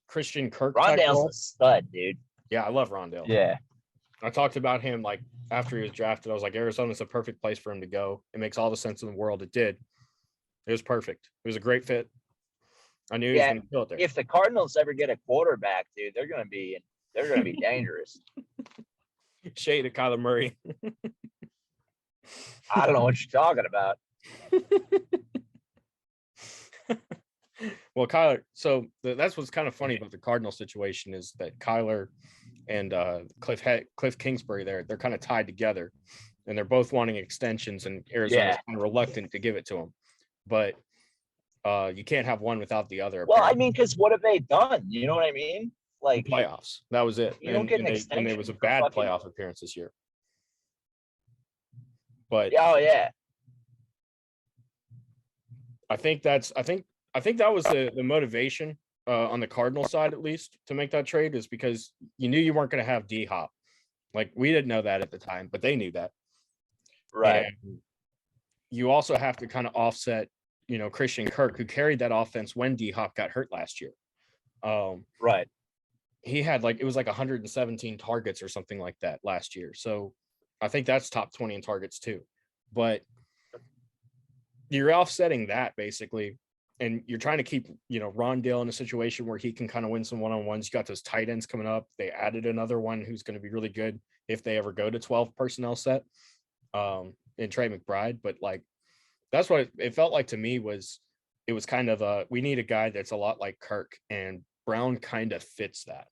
Christian Kirk. Rondale's a stud, dude. Yeah, I love Rondale. Yeah. I talked about him like after he was drafted. I was like, Arizona's a perfect place for him to go. It makes all the sense in the world. It did. It was perfect. It was a great fit. I knew he was going to kill it there. If the Cardinals ever get a quarterback, dude, they're going to be dangerous. Shade of Kyler Murray. I don't know what you're talking about. Well, Kyler, so that's what's kind of funny about the Cardinal situation is that Kyler and Cliff Kingsbury, they're kind of tied together, and they're both wanting extensions, and Arizona's kind of reluctant to give it to them. But you can't have one without the other. Well, I mean, because what have they done? You know what I mean? Like playoffs. That was it. You don't get an extension. And it was a bad playoff appearance this year. But yeah. I think that was the motivation on the Cardinal side, at least, to make that trade, is because you knew you weren't going to have D-Hop. Like, we didn't know that at the time, but they knew that. Right. And you also have to kind of offset, Christian Kirk, who carried that offense when D-Hop got hurt last year. Right. He had it was like 117 targets or something like that last year. So I think that's top 20 in targets too. But you're offsetting that basically. And you're trying to keep, Rondale in a situation where he can kind of win some one-on-ones. You got those tight ends coming up. They added another one who's going to be really good if they ever go to 12 personnel set in Trey McBride. But that's what it felt like to me. It was kind of we need a guy that's a lot like Kirk and Brown kind of fits that.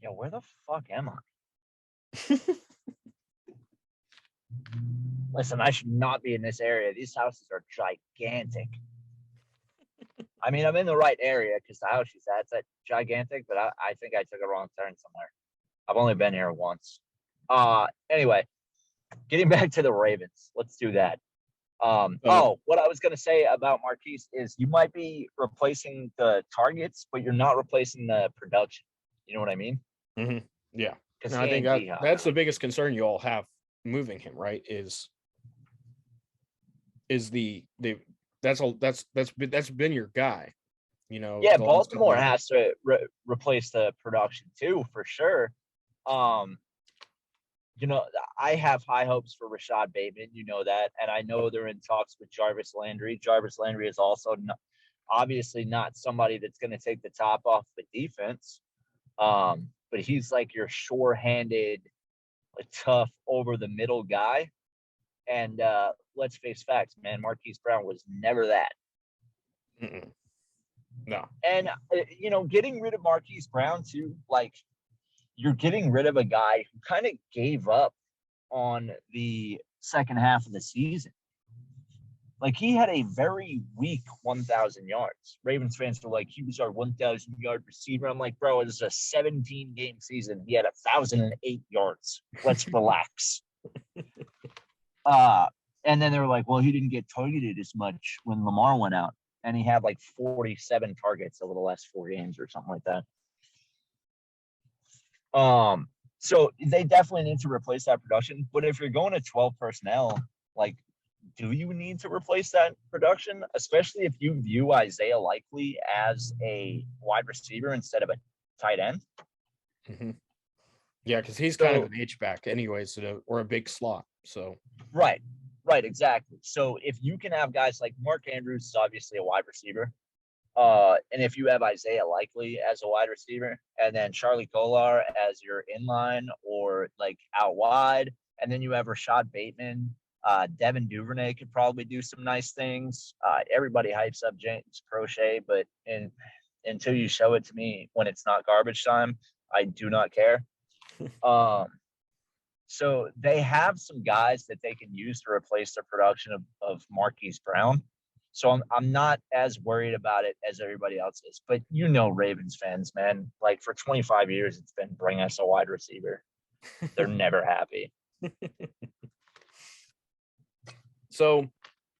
Yo, where the fuck am I? Listen, I should not be in this area. These houses are gigantic. I mean, I'm in the right area because the house she's at, it's gigantic, but I think I took a wrong turn somewhere. I've only been here once. Anyway, getting back to the Ravens, let's do that. What I was going to say about Marquise is you might be replacing the targets, but you're not replacing the production. You know what I mean? Mm-hmm. Yeah. Because I think that's the biggest concern you all have moving him, right? Is that's been your guy, you know. Yeah, Baltimore has to replace the production too, for sure. You know, I have high hopes for Rashad Bateman. You know that, and I know they're in talks with Jarvis Landry. Jarvis Landry is also obviously not somebody that's going to take the top off the defense, but he's like your sure-handed, tough over the middle guy. And let's face facts, man. Marquise Brown was never that. Mm-mm. No. And you know, getting rid of Marquise Brown too, like, you're getting rid of a guy who kind of gave up on the second half of the season. Like, he had a very weak 1,000 yards. Ravens fans were like, he was our 1,000-yard receiver. I'm like, bro, it was a 17-game season. He had 1,008 yards. Let's relax. And then they were like, well, he didn't get targeted as much when Lamar went out. And he had like 47 targets over the last 4 games or something like that. So they definitely need to replace that production. But if you're going to 12 personnel, like, do you need to replace that production? Especially if you view Isaiah Likely as a wide receiver instead of a tight end. Mm-hmm. Yeah, because he's kind of an H-back anyways, or a big slot. So right, exactly. So if you can have guys like Mark Andrews is obviously a wide receiver. And if you have Isaiah Likely as a wide receiver, and then Charlie Kolar as your inline or like out wide, and then you have Rashad Bateman, Devin Duvernay could probably do some nice things. Everybody hypes up James Crochet, but until you show it to me when it's not garbage time, I do not care. So they have some guys that they can use to replace the production of Marquise Brown. So I'm not as worried about it as everybody else is. But you know, Ravens fans, man, like for 25 years, it's been bring us a wide receiver. They're never happy. So,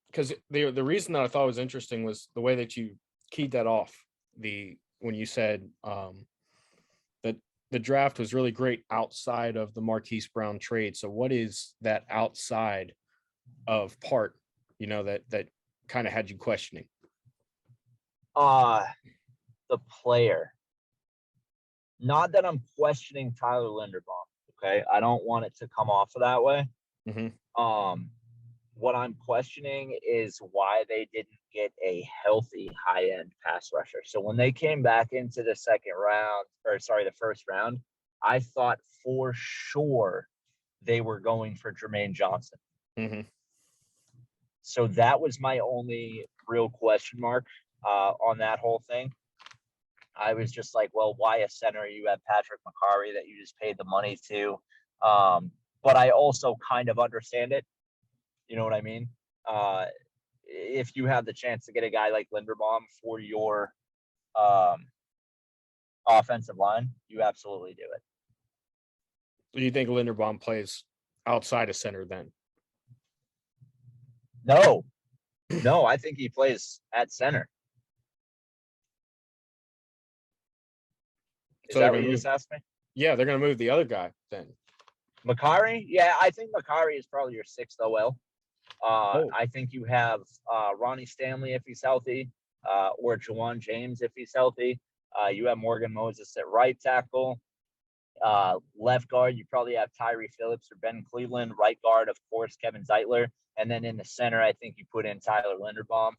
because the reason that I thought was interesting was the way that you keyed that off when you said that the draft was really great outside of the Marquise Brown trade. So what is that outside of part, you know, that kind of had you questioning? The player. Not that I'm questioning Tyler Linderbaum, okay? I don't want it to come off of that way. Mm-hmm. What I'm questioning is why they didn't get a healthy high-end pass rusher. So when they came back into the the first round, I thought for sure they were going for Jermaine Johnson. Mm-hmm. So that was my only real question mark on that whole thing. I was just like, well, why a center? You have Patrick McCarry that you just paid the money to. But I also kind of understand it. You know what I mean? If you have the chance to get a guy like Linderbaum for your offensive line, you absolutely do it. Do you think Linderbaum plays outside of center then? No, I think he plays at center. Is that what you just asked me? Yeah, they're going to move the other guy then. McCarry? Yeah, I think McCarry is probably your sixth OL. I think you have Ronnie Stanley if he's healthy, or Jawan James if he's healthy. You have Morgan Moses at right tackle. Left guard, you probably have Tyree Phillips or Ben Cleveland. Right guard, of course, Kevin Zeitler. And then in the center, I think you put in Tyler Linderbaum.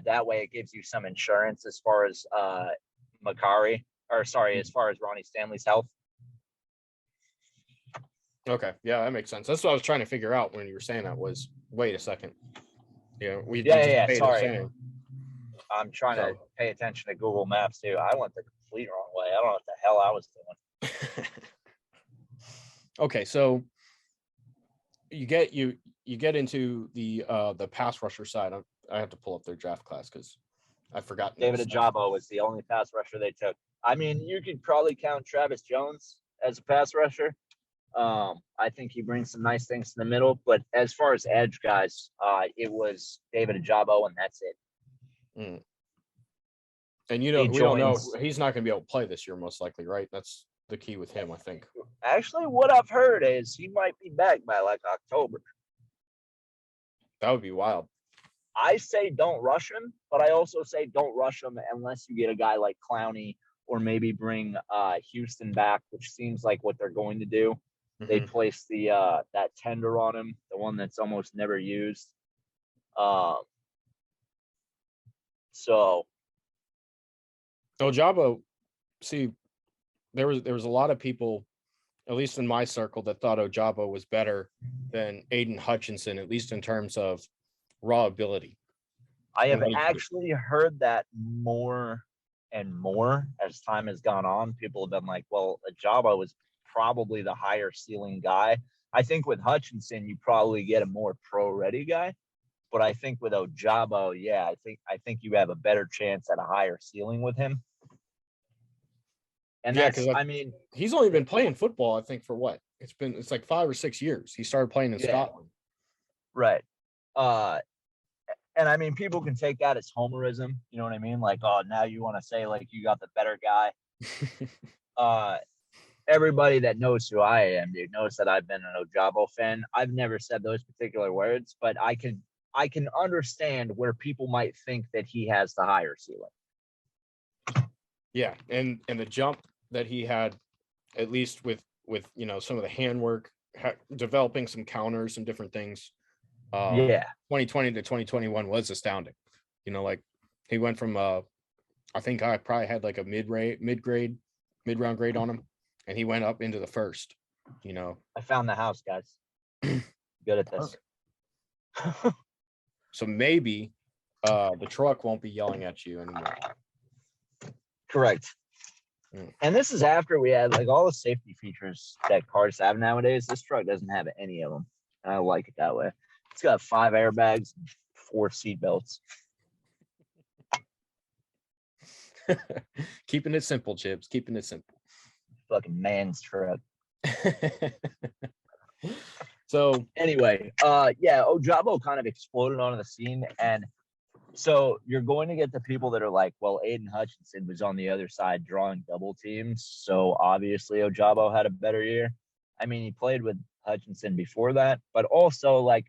That way it gives you some insurance as far as as far as Ronnie Stanley's health. Okay, yeah, that makes sense. That's what I was trying to figure out when you were saying that was, wait a second. Yeah, sorry. I'm trying to pay attention to Google Maps too. I went the complete wrong way. I don't know what the hell I was doing. Okay, so you get into the pass rusher side. I have to pull up their draft class because I've forgotten. David Ajabo was the only pass rusher they took. I mean, you could probably count Travis Jones as a pass rusher. I think he brings some nice things to the middle, but as far as edge guys, it was David Ajabo, and that's it. Mm. And we don't know. He's not going to be able to play this year, most likely, right? That's the key with him, I think. Actually, what I've heard is he might be back by like October. That would be wild. I say don't rush him, but I also say don't rush him unless you get a guy like Clowney or maybe bring Houston back, which seems like what they're going to do. Mm-hmm. They place the that tender on him, the one that's almost never used. So Ojabo, see, there was a lot of people, at least in my circle, that thought Ojabo was better than Aiden Hutchinson, at least in terms of raw ability. I have actually heard that more and more as time has gone on. People have been like, well, Ojabo was probably the higher ceiling guy. I think with Hutchinson, you probably get a more pro-ready guy. But I think with Ojabo, yeah, I think you have a better chance at a higher ceiling with him. And yeah, because I mean, he's only been playing football, I think, for what? It's like 5 or 6 years. He started playing in Scotland. Right. And I mean, people can take that as homerism. You know what I mean? Like, oh, now you want to say like you got the better guy. Everybody that knows who I am, dude, knows that I've been an Ojabo fan. I've never said those particular words, but I can understand where people might think that he has the higher ceiling. Yeah, and the jump that he had, at least with some of the handwork, developing some counters and different things. 2020 to 2021 was astounding. Like he went from I think I probably had like a mid-round grade on him, and he went up into the first. I found the house, guys. Good at this. So maybe the truck won't be yelling at you anymore. Correct. And this is after we had like all the safety features that cars have nowadays. This truck doesn't have any of them. And I like it that way. It's got 5 airbags and 4 seat belts. Keeping it simple, Chibs. Keeping it simple. Fucking man's truck. So anyway, Ojabo kind of exploded onto the scene, and so you're going to get the people that are like, well, Aiden Hutchinson was on the other side drawing double teams, so obviously Ojabo had a better year. I mean, he played with Hutchinson before that, but also like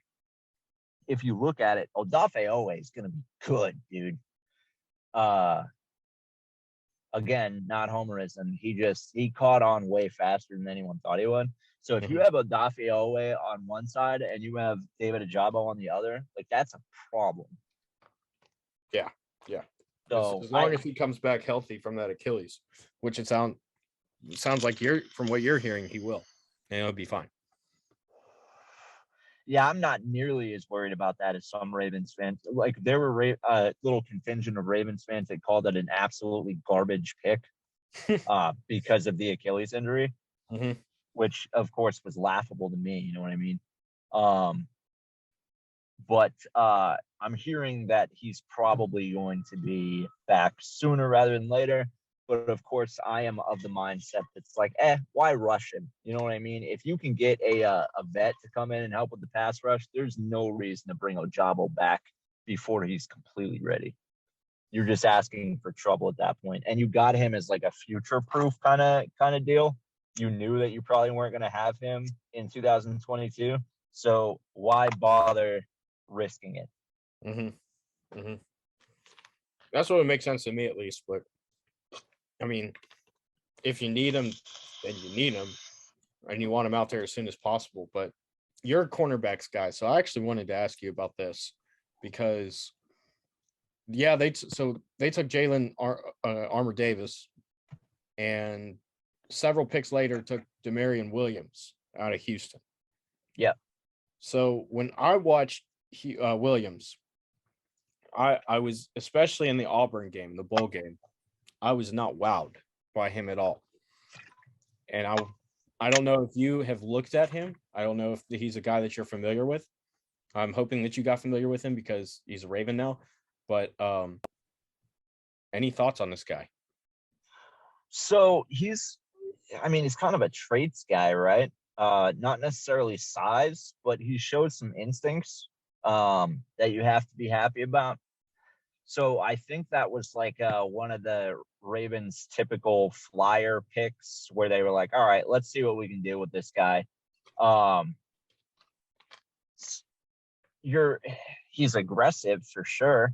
if you look at it, Odafe Owe is going to be good, dude. Again, not homerism. He caught on way faster than anyone thought he would. So if you have Odafe Owe on one side and you have David Ajabo on the other, like that's a problem. Yeah. So as long as he comes back healthy from that Achilles, which it sounds like from what you're hearing, he will, and it'll be fine. Yeah, I'm not nearly as worried about that as some Ravens fans. Like there were a little contingent of Ravens fans that called it an absolutely garbage pick because of the Achilles injury, which of course was laughable to me. You know what I mean? But I'm hearing that he's probably going to be back sooner rather than later. But of course, I am of the mindset that's like, why rush him? You know what I mean? If you can get a vet to come in and help with the pass rush, there's no reason to bring Ojabo back before he's completely ready. You're just asking for trouble at that point. And you got him as like a future-proof kind of deal. You knew that you probably weren't going to have him in 2022. So why bother risking it? That's what would make sense to me, at least. But I mean, if you need him, then you need him, and you want him out there as soon as possible. But you're a cornerbacks guy, so I actually wanted to ask you about this because, they took Jalen Armour Davis, and several picks later took Marion Williams out of Houston. Yeah. So when I watched Williams, I was, especially in the Auburn game, the bowl game, I was not wowed by him at all. And I don't know if you have looked at him. I don't know if he's a guy that you're familiar with. I'm hoping that you got familiar with him because he's a Raven now. But any thoughts on this guy? So he's kind of a traits guy, right? Not necessarily size, but he shows some instincts that you have to be happy about. So I think that was like one of the Ravens' typical flyer picks where they were like, all right, let's see what we can do with this guy. He's aggressive for sure.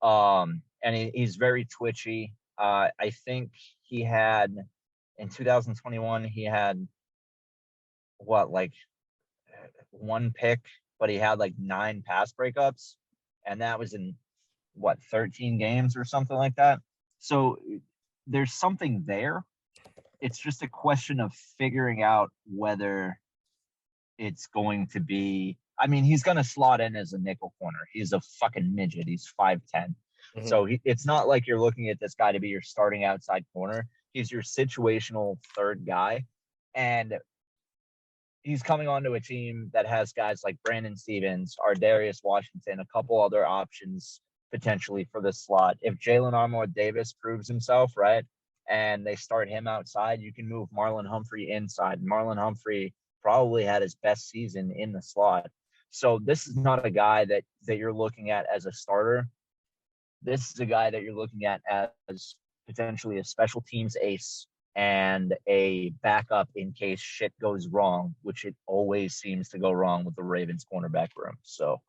And he's very twitchy. I think he had in 2021, he had like one pick, but he had like 9 pass breakups, and that was in 13 games or something like that. So there's something there. It's just a question of figuring out whether it's going to be, he's going to slot in as a nickel corner. He's a fucking midget. He's 5'10". Mm-hmm. So it's not like you're looking at this guy to be your starting outside corner. He's your situational third guy. And he's coming onto a team that has guys like Brandon Stevens, Ardarius Washington, a couple other options potentially for the slot. If Jalen Armour-Davis proves himself, right, and they start him outside, you can move Marlon Humphrey inside. Marlon Humphrey probably had his best season in the slot. So this is not a guy that you're looking at as a starter. This is a guy that you're looking at as potentially a special teams ace and a backup in case shit goes wrong, which it always seems to go wrong with the Ravens cornerback room. So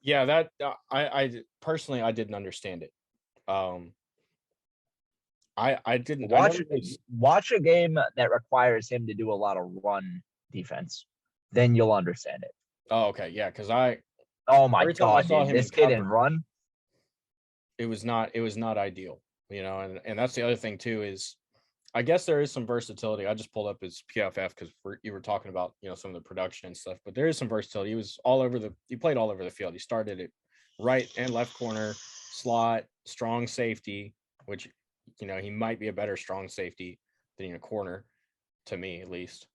yeah, that I personally I didn't understand it. I didn't watch a game that requires him to do a lot of run defense, then you'll understand it. Oh, okay, yeah, because oh my god, dude, this kid in run, it was not ideal, and that's the other thing too is I guess there is some versatility. I just pulled up his PFF because you were talking about some of the production and stuff, but there is some versatility. He played all over the field. He started at right and left corner, slot, strong safety, which he might be a better strong safety than a corner, to me at least.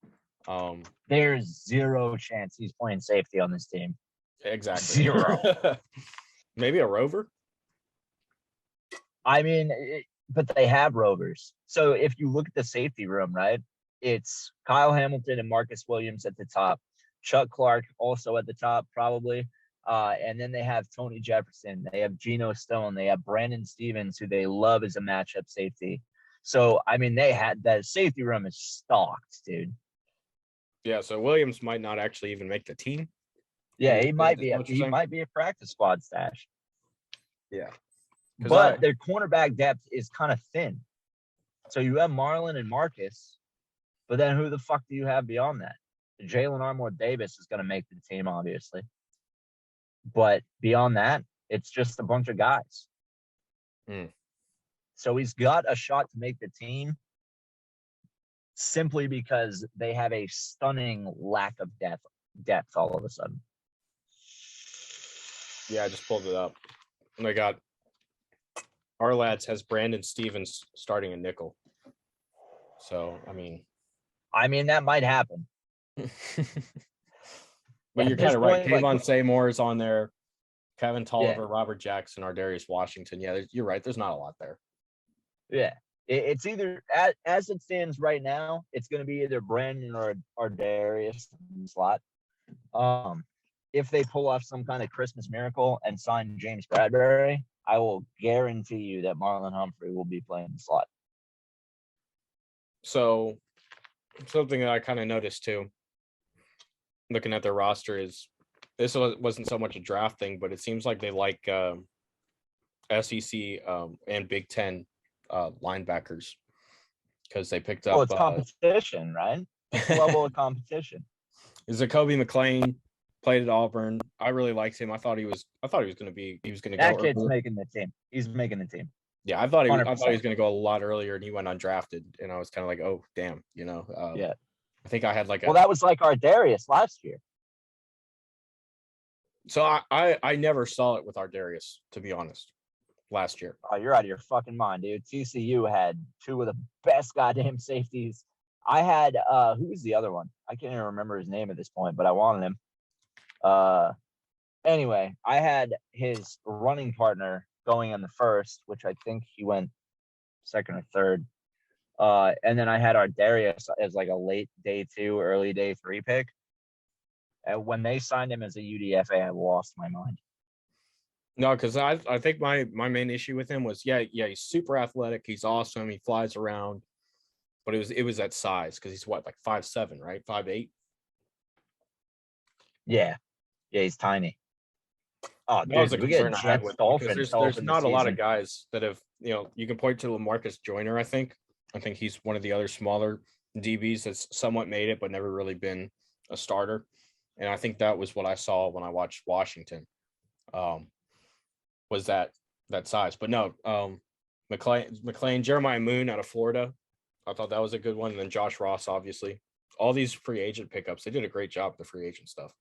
There's zero chance he's playing safety on this team. Exactly. 0. Maybe a rover. But they have rovers. So if you look at the safety room, right, it's Kyle Hamilton and Marcus Williams at the top. Chuck Clark also at the top, probably. And then they have Tony Jefferson. They have Geno Stone. They have Brandon Stevens, who they love as a matchup safety. So, they had that safety room is stocked, dude. Yeah, so Williams might not actually even make the team. Yeah, he might be a practice squad stash. Yeah. But their cornerback depth is kind of thin. So you have Marlon and Marcus, but then who the fuck do you have beyond that? Jalen Armour-Davis is going to make the team, obviously. But beyond that, it's just a bunch of guys. So he's got a shot to make the team simply because they have a stunning lack of depth all of a sudden. Yeah, I just pulled it up. Oh my God. Our lads has Brandon Stevens starting a nickel. So, that might happen. But you're kind of right. Kayvon Seymour is on there. Kevin Tolliver, Robert Jackson, Ardarius Washington. Yeah, you're right. There's not a lot there. Yeah. It's either, as it stands right now, it's going to be either Brandon or Ardarius in the slot. If they pull off some kind of Christmas miracle and sign James Bradbury, I will guarantee you that Marlon Humphrey will be playing the slot. So, something that I kind of noticed too, looking at their roster, is this wasn't so much a draft thing, but it seems like they like SEC and Big Ten linebackers because they picked up. Well, it's competition, right? It's a level of competition. Zacoby McClain played at Auburn. I really liked him. I thought he was going to go. That kid's making the team. He's making the team. Yeah, I thought he was going to go a lot earlier, and he went undrafted, and I was kind of like, oh damn, yeah. I think I had that was like Ardarius last year. So I never saw it with Ardarius, to be honest, last year. Oh, you're out of your fucking mind, dude. TCU had two of the best goddamn safeties. I had who was the other one? I can't even remember his name at this point, but I wanted him. Anyway, I had his running partner going in the first, which I think he went second or third. And then I had Ardarius as like a late day 2, early day 3 pick. And when they signed him as a UDFA, I lost my mind. No, because I think my main issue with him was he's super athletic, he's awesome, he flies around, but it was that size because he's what, like 5'7", right? 5'8". Yeah, he's tiny. Oh, That was dude, the we get concern I had Jets with him because Dolphins there's this not a lot of season. guys that have, you can point to LaMarcus Joyner. I think he's one of the other smaller DBs that's somewhat made it, but never really been a starter. And I think that was what I saw when I watched Washington, was that size. But no, McLean, Jeremiah Moon out of Florida, I thought that was a good one. And then Josh Ross, obviously. All these free agent pickups, they did a great job with the free agent stuff.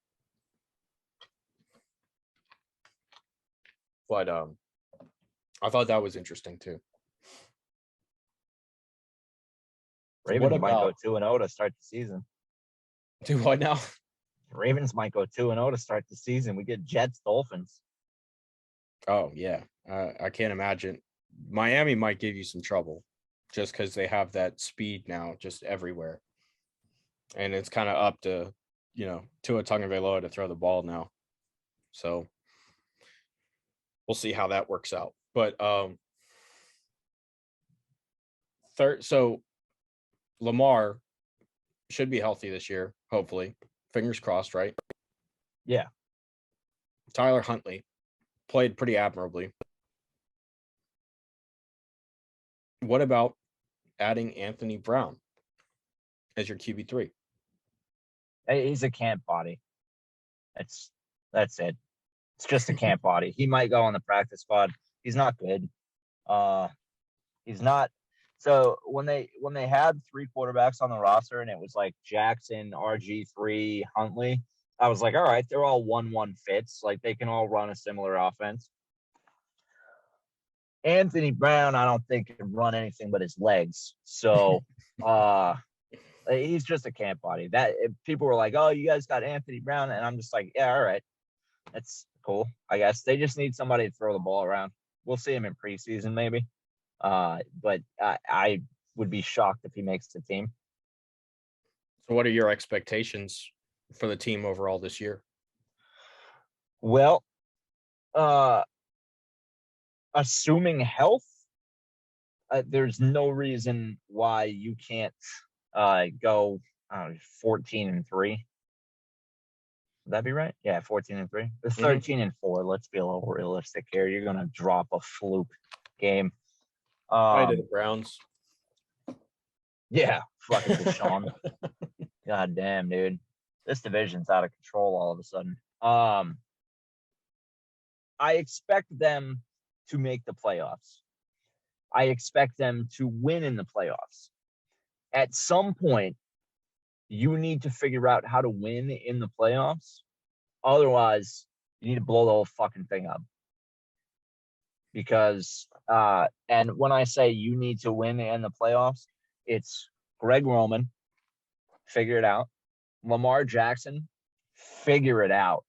But I thought that was interesting too. Ravens might go 2-0 to start the season. Do what now? Ravens might go 2-0 to start the season. We get Jets Dolphins. Oh yeah, I can't imagine. Miami might give you some trouble just because they have that speed now, just everywhere, and it's kind of up to Tua Tagovailoa to throw the ball now. So we'll see how that works out. But so Lamar should be healthy this year, hopefully. Fingers crossed, right? Yeah. Tyler Huntley played pretty admirably. What about adding Anthony Brown as your QB3? He's a camp body. That's it. It's just a camp body. He might go on the practice squad. He's not good. He's not. So when they had 3 quarterbacks on the roster and it was like Jackson, RG3, Huntley, I was like, all right, they're all 1-1 fits. Like they can all run a similar offense. Anthony Brown, I don't think can run anything but his legs. So he's just a camp body. That people were like, oh, you guys got Anthony Brown, and I'm just like, yeah, all right, that's cool. I guess they just need somebody to throw the ball around. We'll see him in preseason maybe. But I would be shocked if he makes the team. So what are your expectations for the team overall this year? Well, assuming health, there's no reason why you can't go 14-3. Would that be right? Yeah, 14-3. 13-4. Let's be a little realistic here. You're gonna drop a fluke game. I did the Browns. Yeah, fucking Deshaun. God damn, dude. This division's out of control all of a sudden. I expect them to make the playoffs. I expect them to win in the playoffs. At some point, you need to figure out how to win in the playoffs. Otherwise, you need to blow the whole fucking thing up. Because, and when I say you need to win in the playoffs, it's Greg Roman, figure it out. Lamar Jackson, figure it out.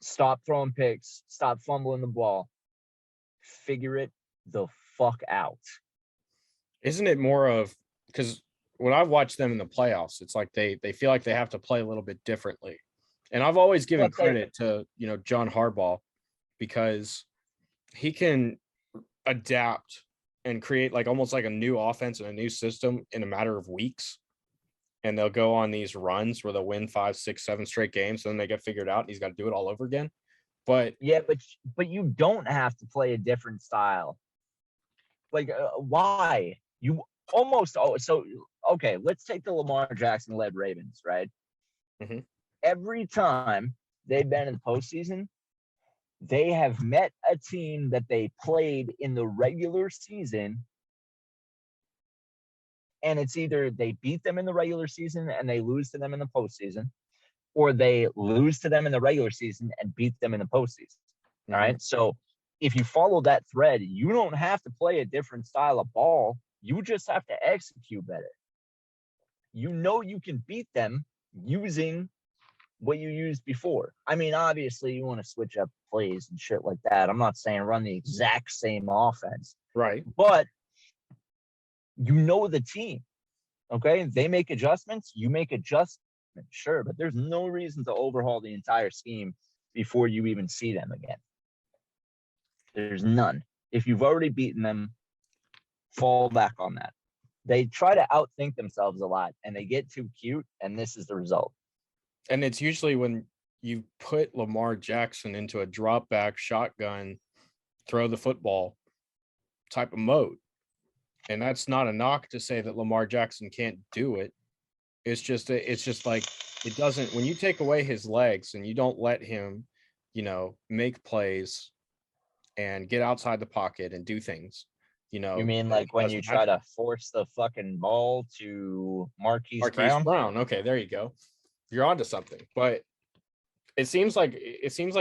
Stop throwing picks. Stop fumbling the ball. Figure it the fuck out. Isn't it more of, because when I've watched them in the playoffs, it's like they feel like they have to play a little bit differently. And I've always given credit to, John Harbaugh, because he can adapt and create like almost like a new offense and a new system in a matter of weeks. And they'll go on these runs where they'll win 5, 6, 7 straight games. And then they get figured out and he's got to do it all over again. But yeah, but you don't have to play a different style. Like, why? You almost, so, okay, let's take the Lamar Jackson led Ravens, right? Mm-hmm. Every time they've been in the postseason, they have met a team that they played in the regular season, and it's either they beat them in the regular season and they lose to them in the postseason, or they lose to them in the regular season and beat them in the postseason. All right. So if you follow that thread, you don't have to play a different style of ball. You just have to execute better. You know you can beat them using what you used before. I mean, obviously, you want to switch up plays and shit like that. I'm not saying run the exact same offense. Right. But you know the team. Okay? They make adjustments. You make adjustments. Sure. But there's no reason to overhaul the entire scheme before you even see them again. There's none. If you've already beaten them, fall back on that. They try to outthink themselves a lot, and they get too cute, and this is the result. And it's usually when you put Lamar Jackson into a drop back shotgun, throw the football type of mode. And that's not a knock to say that Lamar Jackson can't do it. It's just like it doesn't, when you take away his legs and you don't let him, make plays and get outside the pocket and do things, You mean like when you try to force the fucking ball to Marquise Brown? Okay, there you go. You're onto something. But it seems like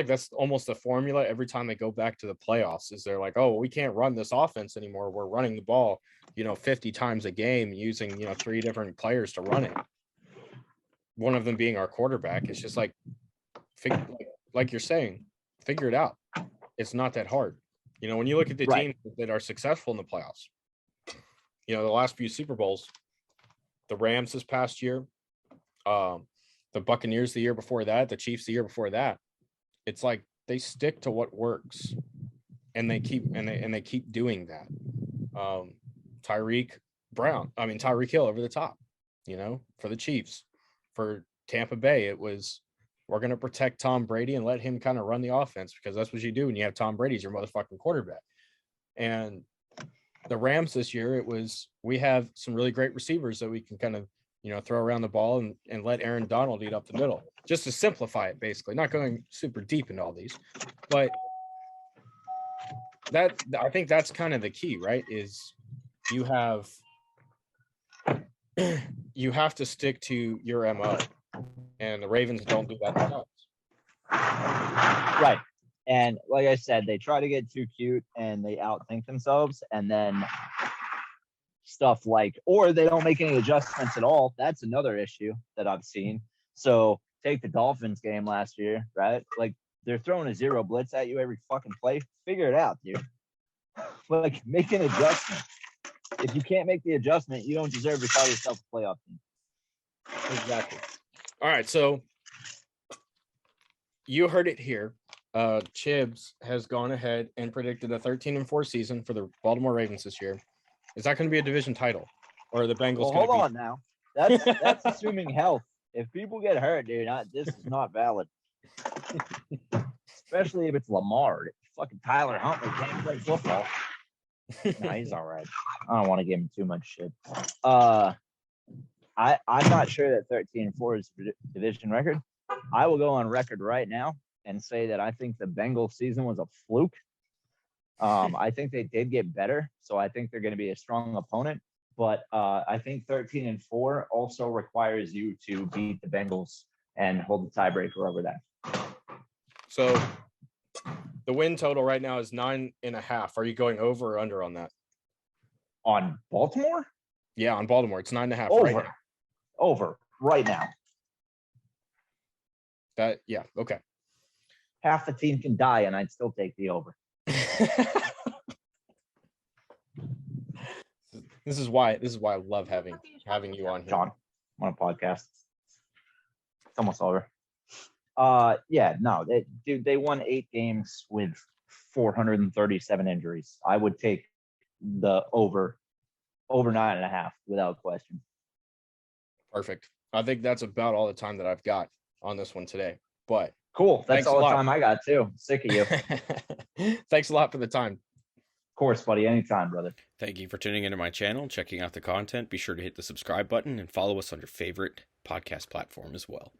that's almost the formula every time they go back to the playoffs. Is they're like, oh, we can't run this offense anymore. We're running the ball, 50 times a game using 3 different players to run it. One of them being our quarterback. It's just like you're saying, figure it out. It's not that hard. When you look at the teams that are successful in the playoffs, the last few Super Bowls, the Rams this past year, the Buccaneers the year before that, the Chiefs the year before that, it's like they stick to what works, and they keep doing that. Tyreek Hill over the top, for the Chiefs. For Tampa Bay, it was, we're going to protect Tom Brady and let him kind of run the offense, because that's what you do when you have Tom Brady as your motherfucking quarterback. And the Rams this year, it was, we have some really great receivers that we can kind of, throw around the ball and let Aaron Donald eat up the middle, just to simplify it, basically. Not going super deep into all these, but I think that's kind of the key, right? Is you have to stick to your MO. And the Ravens don't do that themselves. Right. And like I said, they try to get too cute and they outthink themselves, and then stuff like, or they don't make any adjustments at all. That's another issue that I've seen. So take the Dolphins game last year, right? Like, they're throwing a zero blitz at you every fucking play. Figure it out, dude. Like, make an adjustment. If you can't make the adjustment, you don't deserve to call yourself a playoff team. Exactly. All right, so you heard it here. Chibs has gone ahead and predicted a 13-4 season for the Baltimore Ravens this year. Is that going to be a division title, or are the Bengals? Well, hold on now. That's assuming health. If people get hurt, dude, this is not valid. Especially if it's Lamar. Fucking Tyler Huntley can't play football. Nah, he's all right. I don't want to give him too much shit. I'm not sure that 13-4 is a division record. I will go on record right now and say that I think the Bengals season was a fluke. I think they did get better, so I think they're going to be a strong opponent. But I think 13-4 also requires you to beat the Bengals and hold the tiebreaker over that. So the win total right now is 9.5. Are you going over or under on that? On Baltimore? Yeah, on Baltimore. It's 9.5 over. Right now. Over right now. Yeah, okay. Half the team can die, and I'd still take the over. This is why I love having you on here. John, I'm on a podcast. It's almost over. They won 8 games with 437 injuries. I would take the over 9.5 without question. Perfect. I think that's about all the time that I've got on this one today. But cool. That's all the time I got too. Sick of you. Thanks a lot for the time. Of course, buddy. Anytime, brother. Thank you for tuning into my channel, checking out the content. Be sure to hit the subscribe button and follow us on your favorite podcast platform as well.